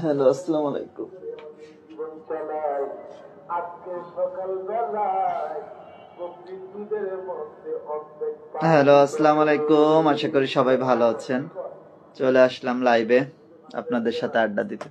Hello, আসসালামু আলাইকুম। Hello, আসসালামু আলাইকুম। আশা করি সবাই ভালো আছেন। চলে আসলাম লাইভে আপনাদের সাথে আড্ডা দিতে।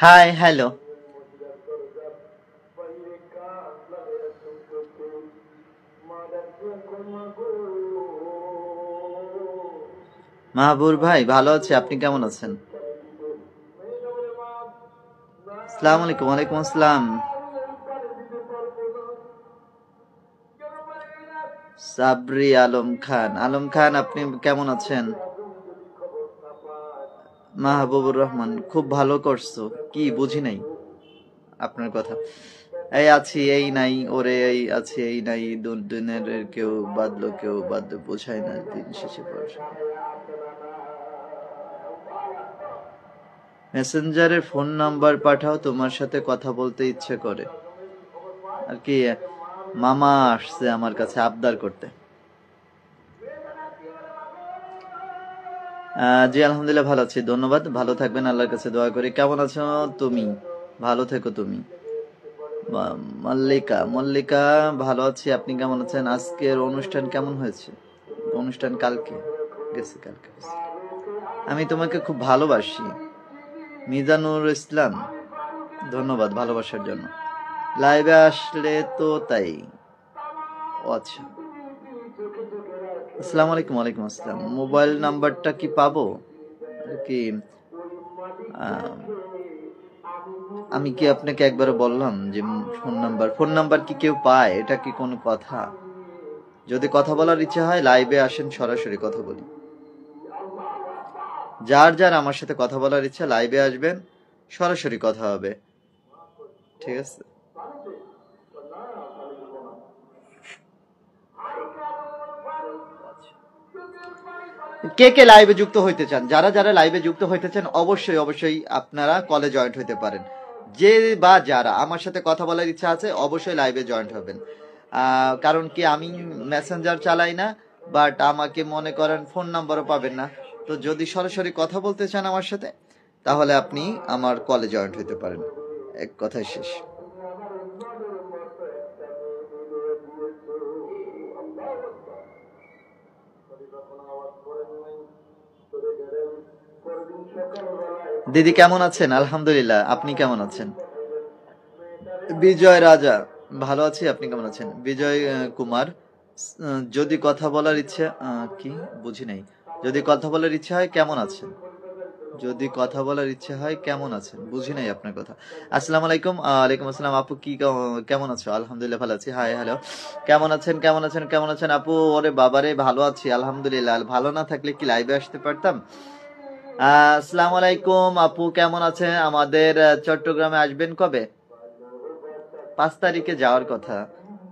High, hello. মাহবুব ভাই ভালো আছে, আপনি কেমন আছেন? আসসালামু আলাইকুম। ওয়ালাইকুম আসসালাম। সাবরি আলম খান। আলম খান, আপনি কেমন আছেন? মাহবুবুর রহমান, খুব ভালো করছো। কি বুঝি নাই আপনার কথা। এই আছি, এই নাই, ওরে এই আছি, এই নাই, দুদিনের কেউ বাদলো বোঝায় না দিন শেষে পর। মেসেঞ্জারে ফোন নাম্বার পাঠাও, তোমার সাথে কথা বলতে ইচ্ছে করে। আর কি, মামা আসছে আমার কাছে আবদার করতে। জি আলহামদুলিল্লাহ ভালো আছি, ধন্যবাদ। ভালো থাকবেন, আল্লাহর কাছে দোয়া করি। কেমন আছো তুমি? ভালো থেকো তুমি। মল্লিকা ভালো আছি, আপনি কেমন আছেন? আজকের অনুষ্ঠান কেমন হয়েছে? অনুষ্ঠান কালকে গেছে, কালকে। আমি তোমাকে খুব ভালোবাসি। মিজানুর ইসলাম, ধন্যবাদ ভালোবাসার জন্য। লাইভে আসলে তো তাই। আচ্ছা, আসসালামু আলাইকুম। ওয়ালাইকুম আসসালাম। মোবাইল নাম্বারটা কি পাবো? কি আমি কি আপনাকে একবার বললাম যে ফোন নাম্বার কি কেউ পায়? এটা কি কোনো কথা? যদি কথা বলার ইচ্ছা হয় লাইভে আসেন, সরাসরি কথা বলি। যার যার আমার সাথে কথা বলার ইচ্ছা লাইভে আসবেন, সরাসরি কথা হবে, ঠিক আছে? কে কে লাইভে যুক্ত হইতে চান? যারা যারা লাইভে যুক্ত হইতে চান অবশ্যই অবশ্যই আপনারা কলে জয়েন্ট হইতে পারেন। যে বা যারা আমার সাথে কথা বলার ইচ্ছা আছে অবশ্যই লাইভে জয়েন্ট হবেন। কারণ কি, আমি মেসেঞ্জার চালাই না, বাট আমাকে মনে করেন ফোন নাম্বারও পাবেন না। তো যদি সরাসরি কথা বলতে চান আমার সাথে, তাহলে আপনি আমার কলে জয়েন্ট হইতে পারেন। এক কথায় শেষ। দিদি কেমন আছেন? আলহামদুলিল্লাহ, আপনি কেমন আছেন? বিজয় রাজা, ভালো আছি, আপনি কেমন আছেন? বিজয় কুমার, যদি কথা বলার ইচ্ছা কি বুঝি নাই। যদি কথা বলার ইচ্ছা হয় কেমন আছেন? যদি কথা বলার ইচ্ছা হয় কেমন আছেন, বুঝি নাই আপনার কথা। আসসালামু আলাইকুম। ওয়ালাইকুম আসসালাম। আপু কি কেমন আছো? আলহামদুলিল্লাহ ভালো আছি। Hi, hello. কেমন আছেন কেমন আছেন কেমন আছেন আপু? ওরে বাবারে, ভালো আছি আলহামদুলিল্লাহ। ভালো না থাকলে কি লাইভে আসতে পারতাম? আসসালামু আলাইকুম আপু, কেমন আছেন? আমাদের চট্টগ্রামে আসবেন কবে? 5 তারিখে যাওয়ার কথা।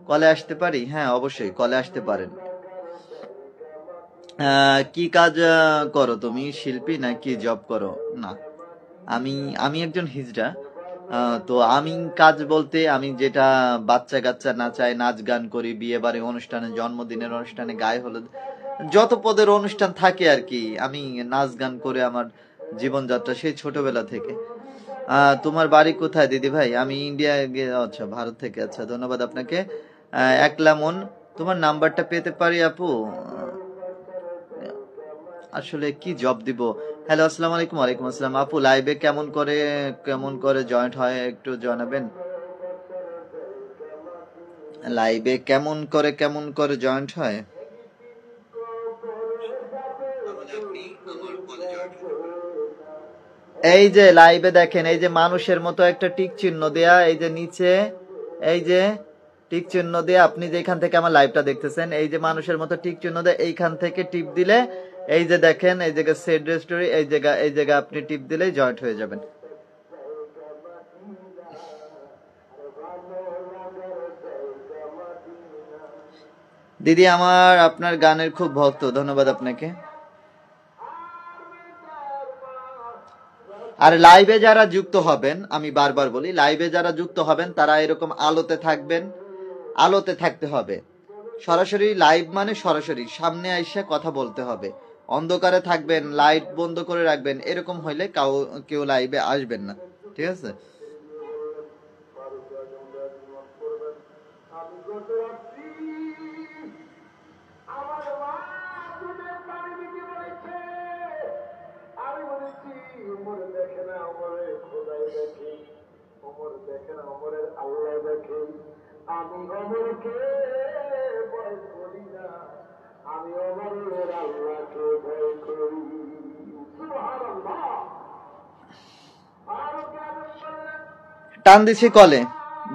কলে আসতে পারি? হ্যাঁ অবশ্যই, কলে আসতে পারেন। কি কাজ করো তুমি? শিল্পী নাকি জব করো? না, আমি একজন হিজড়া। তো আমি কাজ বলতে আমি যেটা বাচ্চা কাচ্চা নাচায়, নাচ গান করি, বিয়ে বাড়ি অনুষ্ঠানে, জন্মদিনের অনুষ্ঠানে, গায়ে হলুদ, যত পদের অনুষ্ঠান থাকে আর কি, আমি নাচ গান করে আমার জীবনযাত্রা সেই ছোটবেলা থেকে। তোমার বাড়ি কোথায় দিদি ভাই? আমি ইন্ডিয়া, আচ্ছা ভারত থেকে। আচ্ছা, ধন্যবাদ আপনাকে। একলা মন, তোমার নাম্বারটা পেতে পারি আপু? আসলে কি জব দিব? হ্যালো, আসসালামু আলাইকুম। ওয়ালাইকুম আসসালাম। আপু লাইভে কেমন করে জয়েন্ট হয় একটু জানাবেন? লাইভে কেমন করে জয়েন্ট হয়? এই যে লাইভে দেখেন, এই যে মানুষের মতো একটা টিক চিহ্ন দেয়া, এই যে নিচে, এই যে টিক চিহ্ন দিয়ে, আপনি যেখান থেকে আমার লাইভটা দেখতেছেন, এই যে মানুষের মতো টিক চিহ্ন দিয়ে এইখান থেকে টিপ দিলে, এই যে দেখেন, এই জায়গায় সেট স্টোরি, এই জায়গা আপনি টিপ দিলেই জয়েন্ট হয়ে যাবেন। দিদি আমার আপনার গানের খুব ভক্ত, ধন্যবাদ আপনাকে। আর লাইভে যারা যুক্ত হবেন, আমি বারবার বলি, লাইভে যারা যুক্ত হবেন তারা এরকম আলোতে থাকবেন, আলোতে থাকতে হবে। সরাসরি লাইভ মানে সরাসরি সামনে আইসা কথা বলতে হবে। অন্ধকারে থাকবেন, লাইট বন্ধ করে রাখবেন, এরকম হইলে কেউ লাইভে আসবেন না, ঠিক আছে? টান দিছি কলে,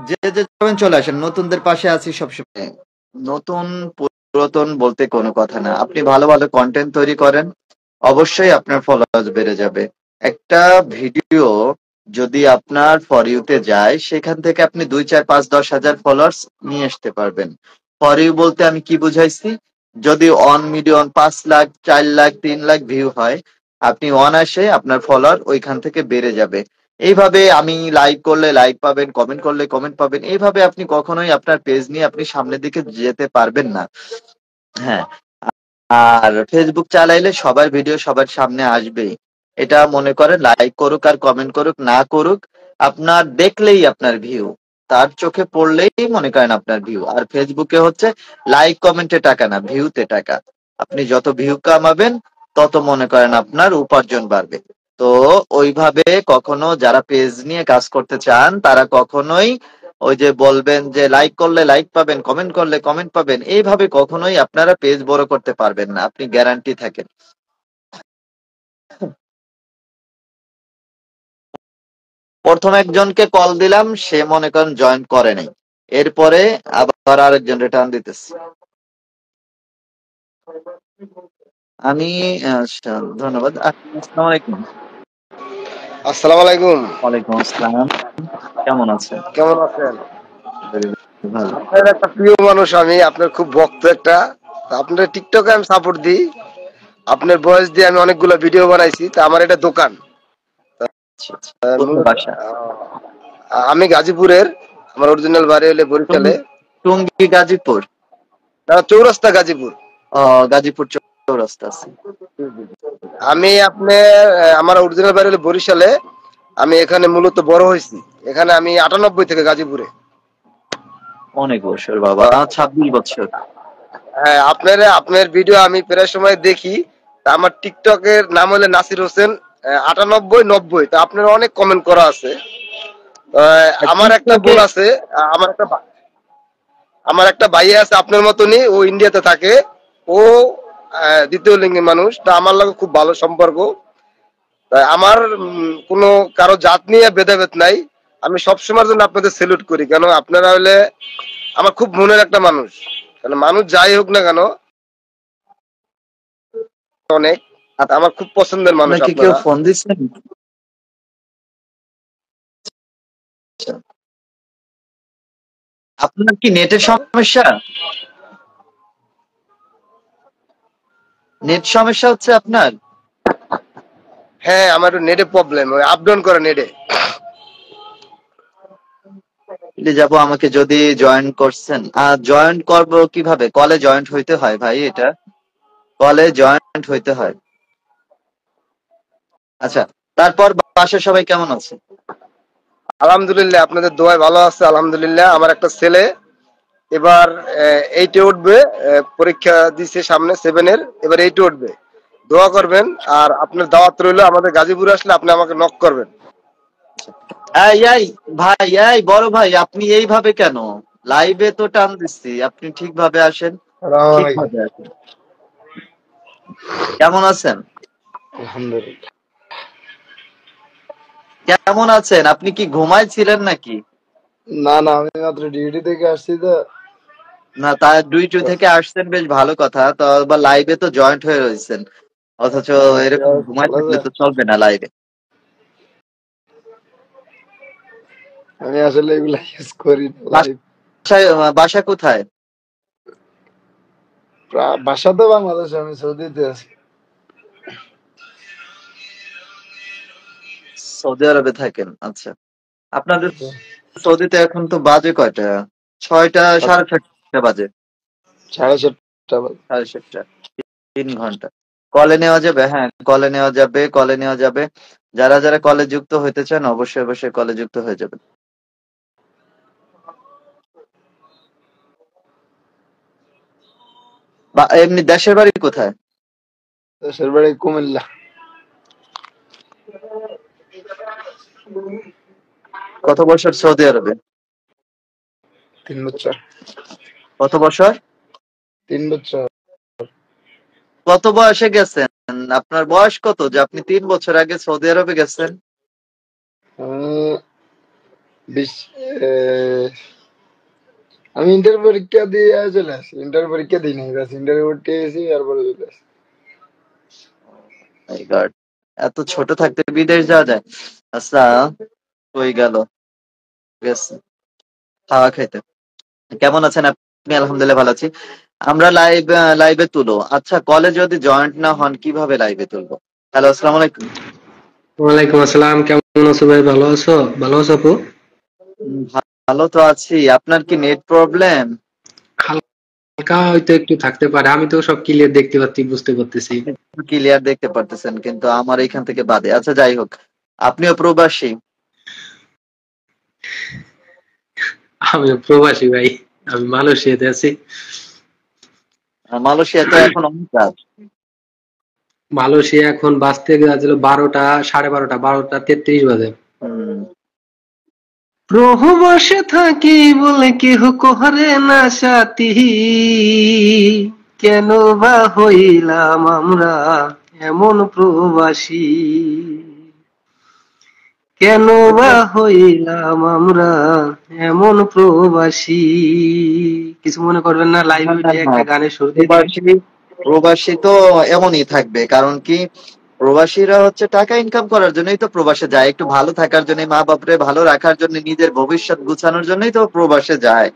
যে যে যাবেন চলে আসেন, নতুনদের পাশে আছি সবসময়। নতুন পুরাতন বলতে কোনো কথা না, আপনি ভালো ভালো কন্টেন্ট তৈরি করেন, অবশ্যই আপনার ফলোয়ার্স বেড়ে যাবে। একটা ভিডিও যদি আপনার ফর ইউতে যায়, সেখান থেকে আপনি 2, 4, 5, 10 হাজার ফলোয়ার্স নিয়ে আসতে পারবেন। ফর ইউ বলতে আমি কি বুঝাইছি? যদি 1 মিলিয়ন, 5 লাখ, 4 লাখ, 3 লাখ ভিউ হয়, আপনি অনায়াসে আপনার ফলোয়ার ওইখান থেকে বেড়ে যাবে। এইভাবে আমি লাইক করলে লাইক পাবেন, কমেন্ট করলে কমেন্ট পাবেন, এইভাবে আপনি কখনোই আপনার পেজ নিয়ে আপনি সামনের দিকে যেতে পারবেন না। হ্যাঁ, আর ফেসবুক চালাইলে সবার ভিডিও সবার সামনে আসবেই। এটা মনে করেন, লাইক করুক আর কমেন্ট করুক না করুক, আপনার দেখলেই আপনার ভিউ, তার চোখে পড়লেই মনে করেন আপনার ভিউ। আর ফেসবুকে হচ্ছে লাইক কমেন্টে টাকা না, ভিউতে টাকা। আপনি যত ভিউ কামাবেন তত মনে করেন আপনার উপার্জন বাড়বে। তো ওইভাবে কখনো যারা পেজ নিয়ে কাজ করতে চান তারা কখনোই ওই যে বলবেন যে লাইক করলে লাইক পাবেন, কমেন্ট করলে কমেন্ট পাবেন, এইভাবে কখনোই আপনারা পেজ বড় করতে পারবেন না, আপনি গ্যারান্টি থাকেন। প্রথম একজনকে কল দিলাম, সে মনে করেন জয়েন করে নাই, এরপরে আবার আরেকজন রিটার্ন দিতেছে। আমি আচ্ছা, ধন্যবাদ। আসসালামু আলাইকুম। আসসালামু আলাইকুম। ওয়ালাইকুম আসসালাম, কেমন আছেন? কেমন আছেন? ভালো। আপনার একটা প্রিয় মানুষ আমি, আপনার খুব ভক্ত একটা। তা আপনার টিকটকে আমি সাপোর্ট দিই, আপনার ভয়েস দিয়ে আমি অনেকগুলো ভিডিও বানাইছি। তা আমার এটা দোকান। আচ্ছা আচ্ছা, কোথায় মূলত বাসা? আমি গাজীপুরের, আমার অরিজিনাল বাড়ি হলে বরিশালে। টঙ্গী গাজীপুর? চৌরাস্তা গাজীপুর। গাজীপুর চৌরাস্তা আছে। আমি আপনার আমার অরিজিনাল বাড়ি হলে বরিশালে। আমি এখানে মূলত বড় হয়েছি। এখানে আমি 98 থেকে গাজীপুরে। অনেক বছর বাবা, 26 বছর। হ্যাঁ, আপনার ভিডিও আমি প্রায় সময় দেখি। তা আমার টিকটকের নাম হলো নাসির হোসেন 9890। তা আপনার অনেক কমেন্ট করা আছে। আমার একটা টিকটকে বোন আছে, আমার একটা ভাইয়া আছে আপনার মতনই, ও ইন্ডিয়াতে থাকে। ও দ্বিতীয় লিঙ্গের মানুষ। তা আমার লাগে খুব ভালো সম্পর্ক। তাই আমার কোনো কারো জাত নিয়ে ভেদাভেদ নাই। আমি সবসময়ের জন্য আপনাদের সেলুট করি, কেন আপনারা হলে আমার খুব মনের একটা মানুষ। কেন মানুষ যাই হোক না কেন, অনেক আমার খুব পছন্দের মানুষ আপনাকে কেউ আপনারা। ফোন দিচ্ছে? আপনার কি নেটের সমস্যা? নেট সমস্যা হচ্ছে আপনার? হ্যাঁ, আমার একটু নেটে প্রবলেম, ওই আপ ডাউন করে নেটে। যাব, আমাকে যদি জয়েন করছেন, জয়েন করব কিভাবে? কলে জয়েন্ট হইতে হয় ভাই, এটা কলে জয়েন্ট হইতে হয়। আচ্ছা, তারপর বাসায় সবাই কেমন আছে? আলহামদুলিল্লাহ, আপনাদের দোয়ায় ভালো আছে। আলহামদুলিল্লাহ, আমার একটা ছেলে এবার 8-এ উঠবে। পরীক্ষা দিছে সামনে 7-এর, এবার 8-এ উঠবে। দোয়া করবেন। আর আপনার দাওয়াত রইলো, আমাদের গাজীপুরে আসলে আপনি আমাকে নক করবেন। এই এই ভাই, এই বড় ভাই, আপনি এইভাবে কেন? লাইভে তো টান দিচ্ছি, আপনি ঠিকভাবে আসেন, আসসালামু আলাইকুম। ঠিকভাবে আসেন। কেমন আছেন? আলহামদুলিল্লাহ। কেমন আছেন? আপনি কি ঘুমাইছিলেন নাকি? না না, আমি মাত্র ডিউটি থেকে আসছি তো। না, তা ডিউটি থেকে আসছেন, বেশ ভালো কথা। তো বা লাইভে তো জয়েন্ট হয়ে রয়েছেন, অথচ এরকম ঘুমাই চলে থাকলে যায়। তো চলবে না লাইভে। আমি আসলে এগুলা ইউজ করি না লাইভ। বাসা কোথায়? বাসা তো বাংলাদেশে, আমি সৌদিতে আছি। সৌদি আরবে থাকেন, আচ্ছা। আপনাদের সৌদিতে এখন তো বাজে কয়টা? 6টা, 6:30 বাজে। 7:30 বাজে। 7:30। 3 ঘন্টা। কলে নেওয়া যাবে? হ্যাঁ, কলে নেওয়া যাবে, কলে নেওয়া যাবে। যারা যারা কলে যুক্ত হইতে চান অবশ্যই অবশ্যই কলে যুক্ত হয়ে যাবেন। বা এমনি দেশের বাড়ি কোথায়? দেশের বাড়ি কুমিল্লা। কত বছর সৌদি আরবে? 3 বছর। কত বছর? 3 বছর। কত বয়সে গেছেন? আপনার বয়স কত যে আপনি 3 বছর আগে সৌদি আরবে গেছেন? আমি 20 আমি ইন্টার পরীক্ষা দিয়ে চলে আসি। ইন্টার পরীক্ষা দিই নাই, ব্যাস ইন্টার ভর্তি হয়েছি, তারপরে চলে আসি। মাই গড, এত ছোট থাকতে বিদেশ যাওয়া যায়? আচ্ছা, কই গেল? গেছে খাওয়া খাইতে। কেমন আছেন আপনি? আলহামদুলিল্লাহ ভালো আছি। আমরা লাইভে তুলো। আচ্ছা, কলে যদি জয়েন্ট না হন কিভাবে লাইভে তুলবো? হ্যালো, আসসালামু আলাইকুম। ওয়ালাইকুম আসসালাম, কেমন আছো ভাই? ভালো আছো? ভালো আছো আপু? ভালো তো আছি। আপনার কি নেট প্রবলেম? হালকা হয়তো একটু থাকতে পারে, আমি তো সব ক্লিয়ার দেখতে পাচ্ছি, বুঝতে পারতেছি। আপনি ক্লিয়ার দেখতে পারতেছেন কিন্তু আমার এখান থেকে বাদে। আচ্ছা, যাই হোক, আপনিও প্রবাসী? আমি প্রবাসী ভাই, আমি মালয়েশিয়াতে আছি। মালয়েশিয়া তো এখন অনেক রাত। মালয়েশিয়া এখন বাজতে গেছিল 12টা, 12:30, 12:33 বাজে। হুম। প্রবাসে থাকি বলে কেহ করে না সাথী, কেন বা হইলাম আমরা এমন প্রবাসী, কেন বা হইলাম আমরা এমন প্রবাসী। কিছু মনে করবেন না, লাইভ না, না, উঠে না। একটা গানের সুর দিয়ে দিবেন। প্রবাসী প্রবাসী তো এমনই থাকবে, কারণ কি, প্রবাসীরা হচ্ছে টাকা ইনকাম করার জন্যই তো প্রবাসে যায়, একটু ভালো থাকার জন্য, মা বাপরে ভালো রাখার জন্য, নিজের ভবিষ্যৎ গুছানোর জন্যই তো প্রবাসে যায়।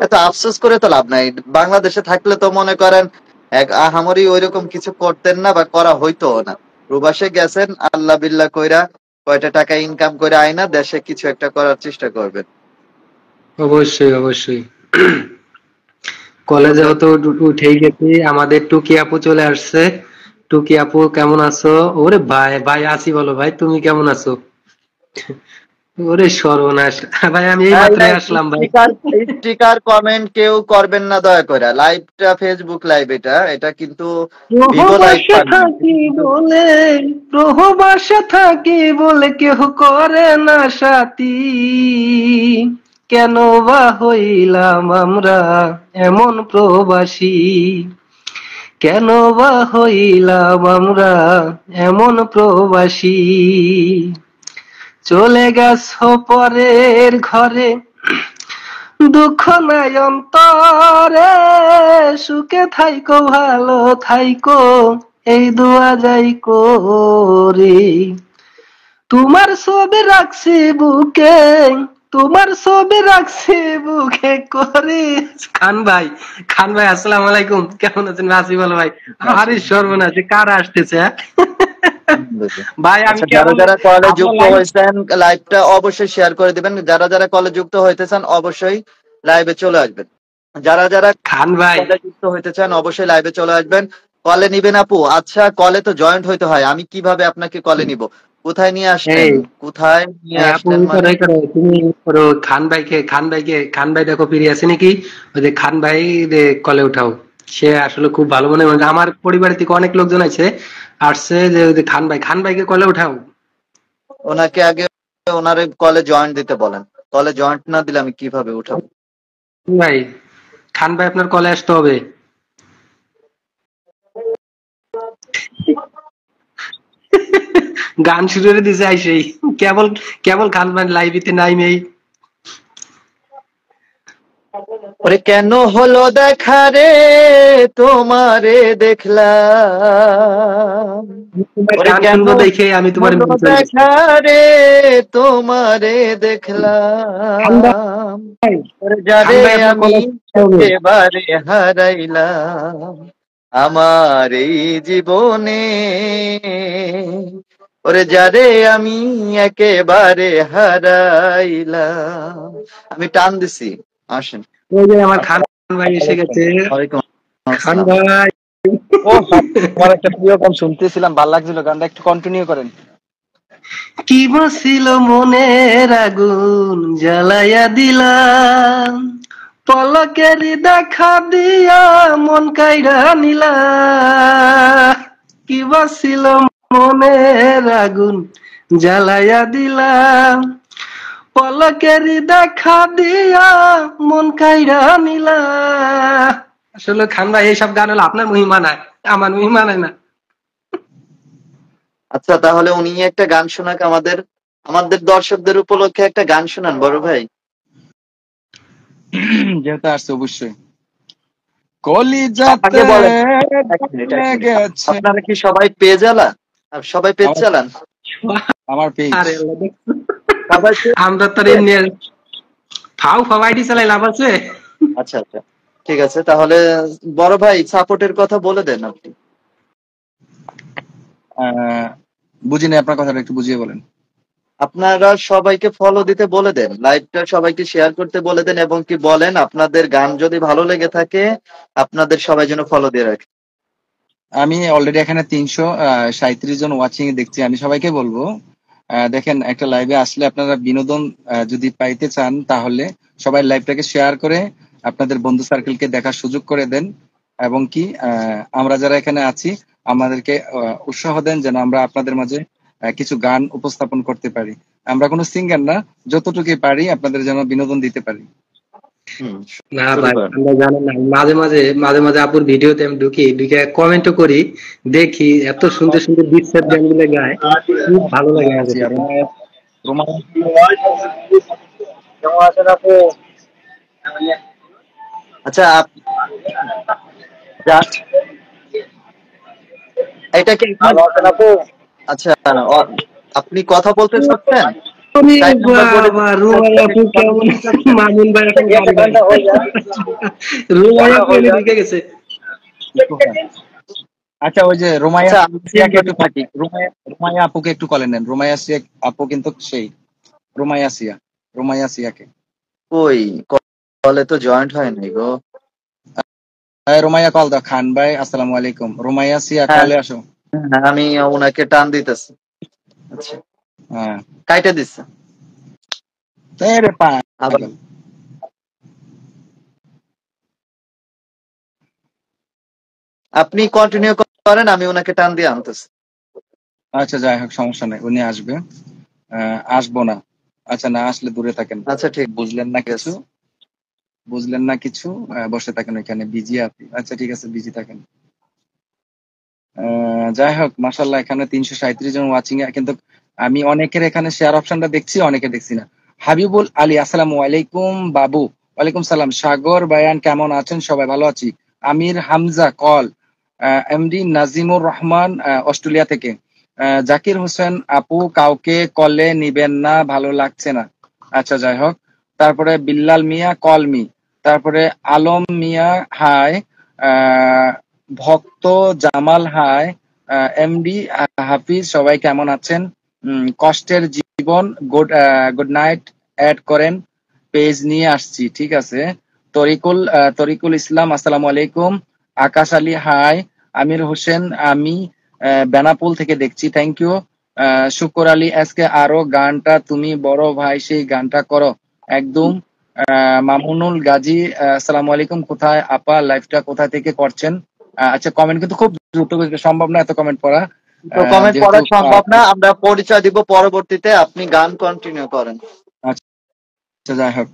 এত আফসোস করে তো লাভ নাই। বাংলাদেশে থাকলে তো মনে করেন এক আহামরি ওইরকম কিছু করতেন না বা করা হইতো না। প্রবাসে গেছেন আল্লাহ বিল্লাহ কইরা, কয়টা টাকা ইনকাম করে আয়না দেশে কিছু একটা করার চেষ্টা করবেন। অবশ্যই অবশ্যই। কলেজে হয়তো উঠেই গেছি, আমাদের টুকি আপু চলে আসছে। টুকি আপু কেমন আছো? ওরে ভাই, ভাই আছি, বলো ভাই, তুমি কেমন আছো? ওরে সর্বনাশ ভাই, আমি এই মাত্রই আসলাম ভাই। স্টিকার স্টিকার কমেন্ট কেউ করবেন না দয়া করে। লাইভটা ফেসবুক লাইভ, এটা এটা কিন্তু ভিভো লাইভ প্রবাসে পান না, এটা থাকি কিন্তু। বলে, প্রবাসে থাকি বলে কেহ করে না সাথী, কেন বা হইলাম আমরা এমন প্রবাসী, কেন বা হইলাম আমরা এমন প্রবাসী। চলে গেছো পরের ঘরে, দুঃখ নাই অন্তরে, সুখে থাইকো ভালো থাইকো, এই দোয়া যাই করে। তোমার ছবি রাখছি বুকে, তোমার ছবি রাখছি বুকে করে। খান ভাই, খান ভাই আসসালামু আলাইকুম, কেমন আছেন? আছি ভালো ভাই। আরে সর্বনাশ, কারা আসতেছে? ভাই আমি আচ্ছা, যারা কেবল যারা কলে আপনার যুক্ত লাইভ। হয়েছেন লাইভটা অবশ্যই শেয়ার করে দিবেন। যারা যারা কলে যুক্ত হইতে চান অবশ্যই লাইভে চলে আসবেন। যারা যারা খান ভাই, কলে যুক্ত হইতে চান অবশ্যই লাইভে চলে আসবেন। কলে নিবেন আপু? আচ্ছা, কলে তো জয়েন্ট হইতে হয়, আমি কিভাবে আপনাকে কলে নিব? কোথায় নিয়ে আসলেন? এই কোথায় নিয়ে আপু আসলেন ই করো, মানে? ই করো, তুমি ই করো, খান ভাইকে, খান ভাইকে, খান ভাই দেখো ফিরে আছে নাকি, ওই যে খান ভাই কলে উঠাও। সে আসলে খুব ভালো, মনে হয় আমার পরিবার থেকে অনেক লোকজন আছে আসছে, যে ওই যে খান ভাই, খান ভাইকে কলে উঠাও। ওনাকে আগে ওনারে কলে জয়েন্ট দিতে বলেন। কলে জয়েন্ট না দিলে আমি কিভাবে উঠাবো? ভাই, খান ভাই আপনার কলে আসতে হবে। গান শুরু করে দিছে আইসেই, কেবল কেবল খান ভাই লাইভিতে নাই মেই। ওরে কেন হলো দেখা রে, তোমারে দেখলাম। তোমার ওরে গান কেন শুনবো দেখে আমি তোমার হলো মিস হয়ে গেছি। দেখা রে, তোমারে খান দেখলাম। ভাই, ওরে খান যারে ভাই আপনার আমি কলে আসতে হবে। একেবারে হারাইলাম। আমার এই জীবনে, ওরে যারে আমি একেবারে হারাইলাম। আমি টান দিছি, আসেন। ওই যে আমার খান ভাই এসে গেছে। ওয়ালাইকুম খান আসসালাম। ভাই, ও আমার একটা প্রিয় গান শুনতেছিলাম, ভালো লাগছিল গানটা, একটু কন্টিনিউ করেন। কি বসিল মনের আগুন জ্বালাইয়া দিলাম, পলকেরই দেখা দিয়া মন কাইরা নিলা। কি বসিল মনের আগুন জ্বালাইয়া দিলাম, পলকেরই দেখা দিয়া মন কাইরা নিলা। আসলে খান ভাই এইসব গান হলো আপনার মহিমা নাই, আমার মহিমা নাই না। আচ্ছা, তাহলে উনি একটা গান শোনাক আমাদের, আমাদের দর্শকদের উপলক্ষে একটা গান শোনান বড় ভাই। যেহেতু আসছে অবশ্যই। আগে কলিজাতে বলেন, এক মিনিট এক মিনিট, লেগেছে আপনারা কি সবাই পেজ আলা? সবাই পেজ আমার চালান? আমার পেজ। আরে আল্লাহ, দেখছো? সবাই পেজ? আমরা তো এমনি ফাউ ফাওয়াইডি চালাই লাভ আছে? আচ্ছা আচ্ছা, ঠিক আছে, তাহলে বড় ভাই সাপোর্টের কথা বলে দেন আপনি। বুঝিনি আপনার কথাটা, একটু বুঝিয়ে বলেন। আপনারা সবাইকে ফলো দিতে বলে দেন, লাইভটা সবাইকে শেয়ার করতে বলে দেন, এবং কি বলেন আপনাদের গান যদি ভালো লেগে থাকে আপনাদের সবাই যেন ফলো দিয়ে রাখে। আমি অলরেডি এখানে 337 জন ওয়াচিং এ দেখছি। আমি সবাইকে বলবো, দেখেন একটা লাইভে আসলে আপনারা বিনোদন যদি পাইতে চান তাহলে সবাই লাইভটাকে শেয়ার করে আপনাদের বন্ধু সার্কেলকে দেখার সুযোগ করে দেন, এবং কি আমরা যারা এখানে আছি আমাদেরকে উৎসাহ দেন যেন আমরা আপনাদের মাঝে কিছু গান উপস্থাপন করতে পারি। আমরা কোনো সিঙ্গার না, যতটুকু পারি আপনাদের যেন বিনোদন দিতে পারি। না শুরু ভাই, করেন। আমরা জানেন না, মাঝে মাঝে আপুর ভিডিওতে আমি ঢুকে কমেন্টও করি, দেখি এত সুন্দর সুন্দর বিচ্ছেদ গানগুলো গায়, খুব ভালো লাগে রোমায়া আমাদের। আসিয়া, রোমায়া আচ্ছা যা- এটা কি আচ্ছা, আপনি কথা বলতে চাচ্ছেন? ওরে টাইম নাম্বার বলে বাবা, রুমাই আপু কেমন? দিতে চাচ্ছেন? মামুন ভাই এখন গান গায়। রুমাই আপু এনে ঢুকে গেছে। আচ্ছা, ওই যে রোমায়া আচ্ছা, আমি সিয়াকে একটু থাকি। রোমায়া আপুকে একটু কলে নেন। রোমায়া সিয়া আপু কিন্তু সেই রোমায়া সিয়াকে। ওই কলে তো জয়েন্ট হয় নাই গো। রোমায়া কল দাও। খান ভাই আসসালামু আলাইকুম, রোমায়া সিয়া হ্যাঁ কলে আসো। হ্যাঁ, আমি ওনাকে টান দিতেছি। আচ্ছা, হ্যাঁ কাইটা দিচ্ছে রে আবার। পাগল। আপনি কন্টিনিউ করেন, আমি ওনাকে টান দিয়ে আনতেছি। আচ্ছা যাই হোক, সমস্যা নাই, উনি আসবে। আসবো না, আচ্ছা না আসলে দূরে থাকেন। আচ্ছা ঠিক বুঝলেন না কিছু, আছে। বসে থাকেন ওইখানে, বিজি আপনি। আচ্ছা ঠিক আছে, বিজি থাকেন। যাই হোক, মাশাল্লাহ এখানে 337 জন ওয়াচিং এ, কিন্তু আমি অনেকের এখানে শেয়ার অপশনটা দেখছি, অনেকে দেখছি না। হাবিবুল আলী আসসালামু আলাইকুম বাবু। ওয়ালাইকুম সালাম। সাগর বায়ান কেমন আছেন? সবাই ভালো আছি। Amir Hamza call. MD Nazimur Rahman Australia থেকে। জাকির হোসেন আপু কাউকে কলে নিবেন না, ভালো লাগছে না। আচ্ছা যাই হোক, তারপরে বিল্লাল মিয়া কল মি, তারপরে আলম মিয়া হাই, ভক্ত জামাল হাই, এমডি হাফিজ সবাই কেমন আছেন? কষ্টের জীবন গুড নাইট অ্যাড করেন, পেজ নিয়ে আসছি, ঠিক আছে। তরিকুল ইসলাম আসসালামু আলাইকুম। আকাশ আলী হাই। আমির হোসেন আমি বেনাপুল থেকে দেখছি, থ্যাংক ইউ। শুকর আলী আজকে আরো গানটা তুমি বড় ভাই সেই গানটা করো একদম। মামুনুল গাজী আসসালামু আলাইকুম। কোথায় আপা, লাইভটা কোথা থেকে করছেন? আচ্ছা, কমেন্ট কিন্তু খুব দ্রুত, সম্ভব না এত কমেন্ট পড়া, তো কমেন্ট যেহেতু পড়া সম্ভব না, আমরা পরিচয় দিব পরবর্তীতে, আপনি গান কন্টিনিউ করেন। আচ্ছা যাই হোক,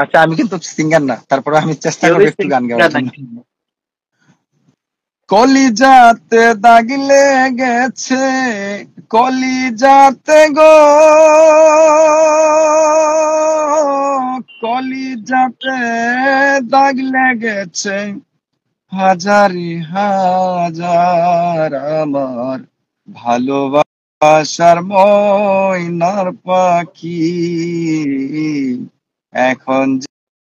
আচ্ছা আমি কিন্তু সিঙ্গার না, তারপরে আমি চেষ্টা করবো একটু গান গাওয়ার জন্য। কলিজাতে দাগ লেগেছে, কলিজাতে গো, কলিজাতে দাগ লেগেছে, হাজারি হাজার আমার ভালোবাসার ময়নার পাখি, এখন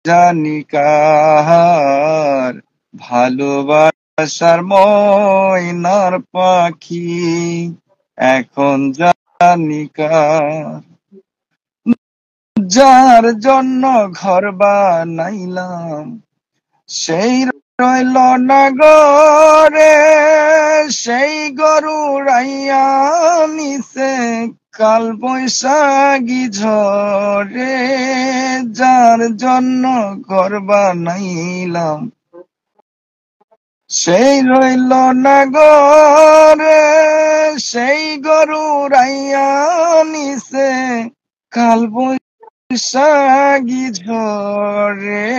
জানি কাহার, ভালোবাসার ময়নার পাখি এখন জানি কার। যার জন্য ঘর বানাইলাম সেই রইল না গরে, সেই গরু রাইয়া নিছে কাল বৈশাখী ঝরে। যার জন্য ঘর বানাইলাম সেই রইল না গরে, সেই গরু রাইয়া নিছে কাল বৈশাখী ঝরে।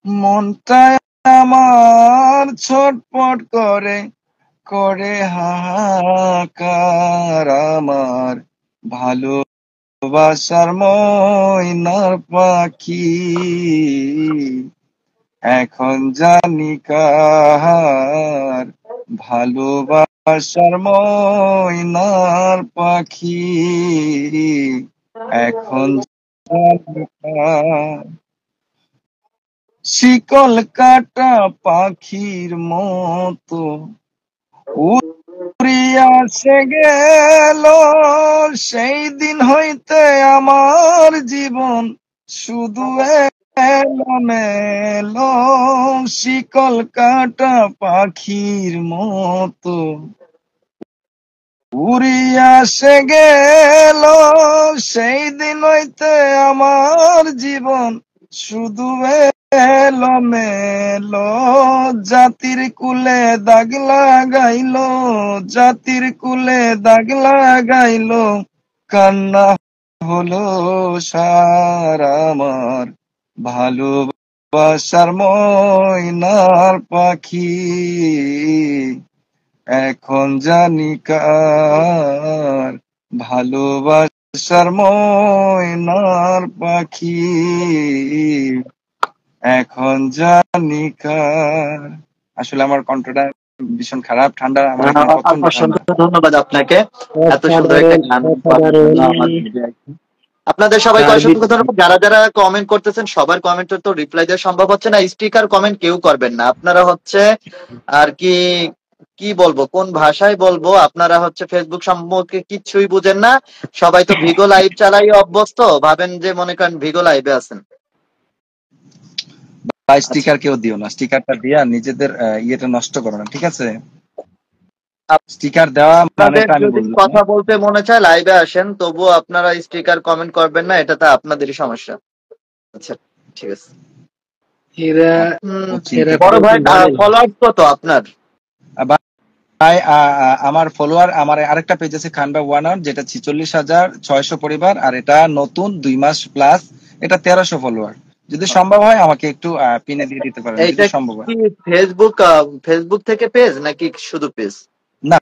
মনটা আমার ছটপট করে, করে হাহাকার, আমার ভালোবাসার ময়নার পাখি এখন জানি কাহার, ভালোবাসার ময়নার পাখি এখন জানি কার। শিকল কাটা পাখির মতো উড়িয়া সে গেল, সেই দিন হইতে আমার জীবন শুধু এলোমেলো। শিকল কাটা পাখির মতো উড়িয়া সে গেল, সেই দিন হইতে আমার জীবন শুধু এলোমেলো। জাতির কুলে দাগ লাগাইলো, জাতির কুলে দাগ লাগাইলো, কান্না হলো সার, আমার ভালোবাসার ময়নার পাখি এখন জানি কার, ভালোবাসার ময়নার পাখি এখন জানি কার। আসলে আমার কণ্ঠটা ভীষণ খারাপ, ঠান্ডা, আমার এখানে প্রচন্ড ঠান্ডা। অসংখ্য ধন্যবাদ আপনাকে এত সুন্দর একটা গান করার জন্য আমার ভিডিও। আপনাদের সবাইকে অসংখ্য ধন্যবাদ। যারা যারা কমেন্ট করতেছেন সবার কমেন্টের তো রিপ্লাই দেওয়া সম্ভব হচ্ছে না। স্টিকার কমেন্ট কেউ করবেন না, আপনারা হচ্ছে আর কি কি বলবো, কোন ভাষায় বলবো, আপনারা হচ্ছে ফেসবুক সম্পর্কে কিচ্ছুই বুঝেন না। সবাই তো ভিগো লাইভ চালাই অভ্যস্ত, ভাবেন যে মনে করেন ভিগো লাইভে আছেন। বা স্টিকার কেউ দিও না, স্টিকারটা দিয়া নিজেদের ইয়েটা নষ্ট করো না, ঠিক আছে? স্টিকার দেওয়া আপনাদের মানেটা আমি যদি বললাম। কথা বলতে মনে চায় লাইভে আসেন, তবুও আপনারা স্টিকার কমেন্ট করবেন না, এটা তো আপনাদেরই সমস্যা। আচ্ছা ঠিক আছে। এরা এরা বড় ভাই জানে না। ফলোয়ার্স কত আপনার? ভাই আমার ফলোয়ার, আমার আরেকটা পেজ আছে খানবা 1 যেটা 46,600 পরিবার, আর এটা নতুন 2 মাস প্লাস, এটা 1300 ফলোয়ার। যদি সম্ভব হয় আমাকে একটু পিনে দিয়ে দিতে পারেন, এইটা যদি সম্ভব হয়। কি ফেসবুক থেকে পেজ নাকি শুধু পেজ? না,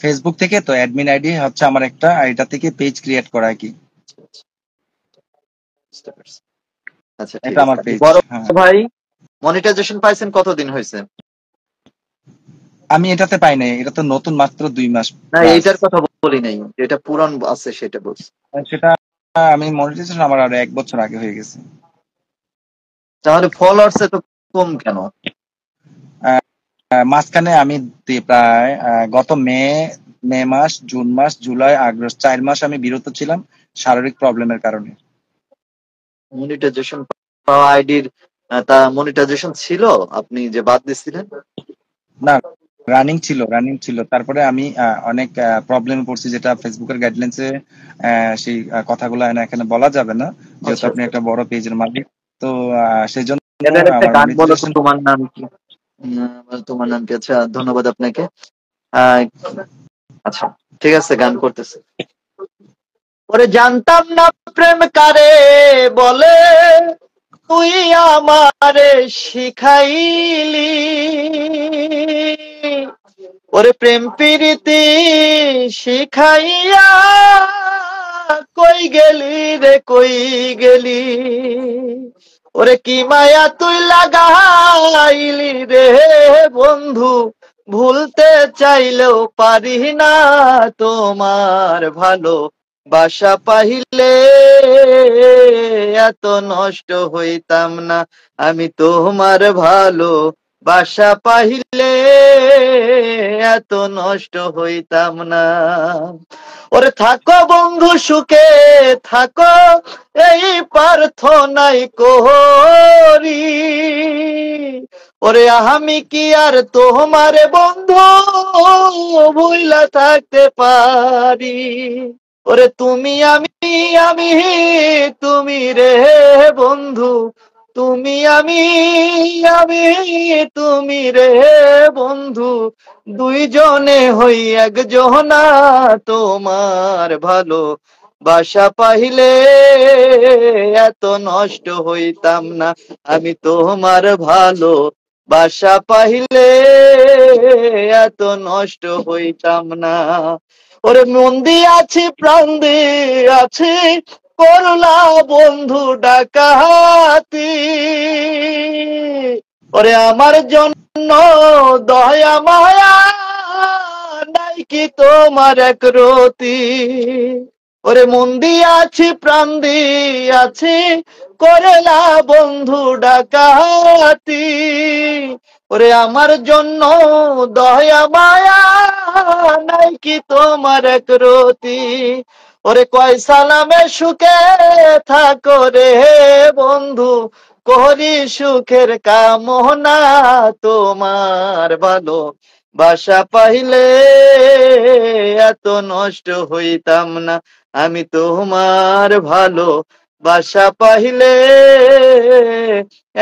ফেসবুক থেকে, তো অ্যাডমিন আইডি হচ্ছে আমার একটা, এটা থেকে পেজ ক্রিয়েট করা আর কি। আচ্ছা ঠিক এটা আছে। আমার পেজ। বড় হ্যাঁ, ভাই মনিটাইজেশন পাইছেন কতদিন হয়েছে? আমি এটাতে পাই নাই, এটা তো নতুন মাত্র 2 মাস না প্লাস। এইটার কথা বলি নাই, যেটা পুরান আছে সেটা বলছি। সেটা আমি মনিটাইজেশন আমার আরো 1 বছর আগে হয়ে গেছে। তাহলে ফলোয়ার্স এত কম কেন? মাঝখানে আমি প্রায় গত মে মাস, জুন মাস, জুলাই, আগস্ট 4 মাস আমি বিরত ছিলাম শারীরিক প্রবলেমের কারণে। মনিটাইজেশন পাওয়া আইডির তা মনিটাইজেশন ছিল, আপনি যে বাদ দিছিলেন? না, রানিং ছিল। তারপরে আমি অনেক প্রবলেমে পড়ছি, যেটা ফেসবুকের গাইডলাইন্সে সেই কথাগুলো এখানে বলা যাবে না, যেহেতু আপনি একটা বড় পেজের মালিক। তো সেই জন্য এদের একটা আমার গান বলো তো, মনিটাইজেশন। তোমার নাম কি? তোমার নাম কি? আচ্ছা ধন্যবাদ আপনাকে। আহ, আচ্ছা ঠিক আছে, গান করতেছে। ওরে জানতাম না প্রেম কারে বলে, তুই আমারে শিখাইলি। ওরে প্রেম প্রীতি শিখাইয়া কই গেলি রে কই গেলি। ওরে কি মায়া তুই লাগাইলি রে বন্ধু, ভুলতে চাইলেও পারি না তোমার ভালো বাসা পাইলে এত নষ্ট হইতাম না, আমি তোমার ভালো বাসা পাইলে এত নষ্ট হইতাম না। ওরে থাকো বন্ধু সুখে থাকো, এই প্রার্থনাই করি। ওরে আমি কি আর তোমার বন্ধু ভুইলা থাকতে পারি। ওরে তুমি আমি তুমি রে বন্ধু, তুমি আমি তুমি রে বন্ধু, দুইজনে হই একজনা, তোমার ভালো বাসা পাইলে এত নষ্ট হইতাম না, আমি তোমার ভালো বাসা পাইলে এত নষ্ট হইতাম না। ওরে মন দিয়ে আছি প্রাণ দিয়ে আছি, করলা বন্ধু ডাকাতি। ওরে আমার জন্য দয়া মায়া নাই কি তোমার এক রতি। ওরে মন দিয়ে আছি প্রাণ দিয়ে আছি, করলা বন্ধু ডাকাতি। ওরে আমার জন্য দয়া মায়া নাই কি তোমার এক রতি। ওরে কয় সালামে সুখে থাকো রে বন্ধু, করি সুখের কামনা, তোমার ভালো বাসা পাইলে এত নষ্ট হইতাম না, আমি তোমার ভালো বাসা পাইলে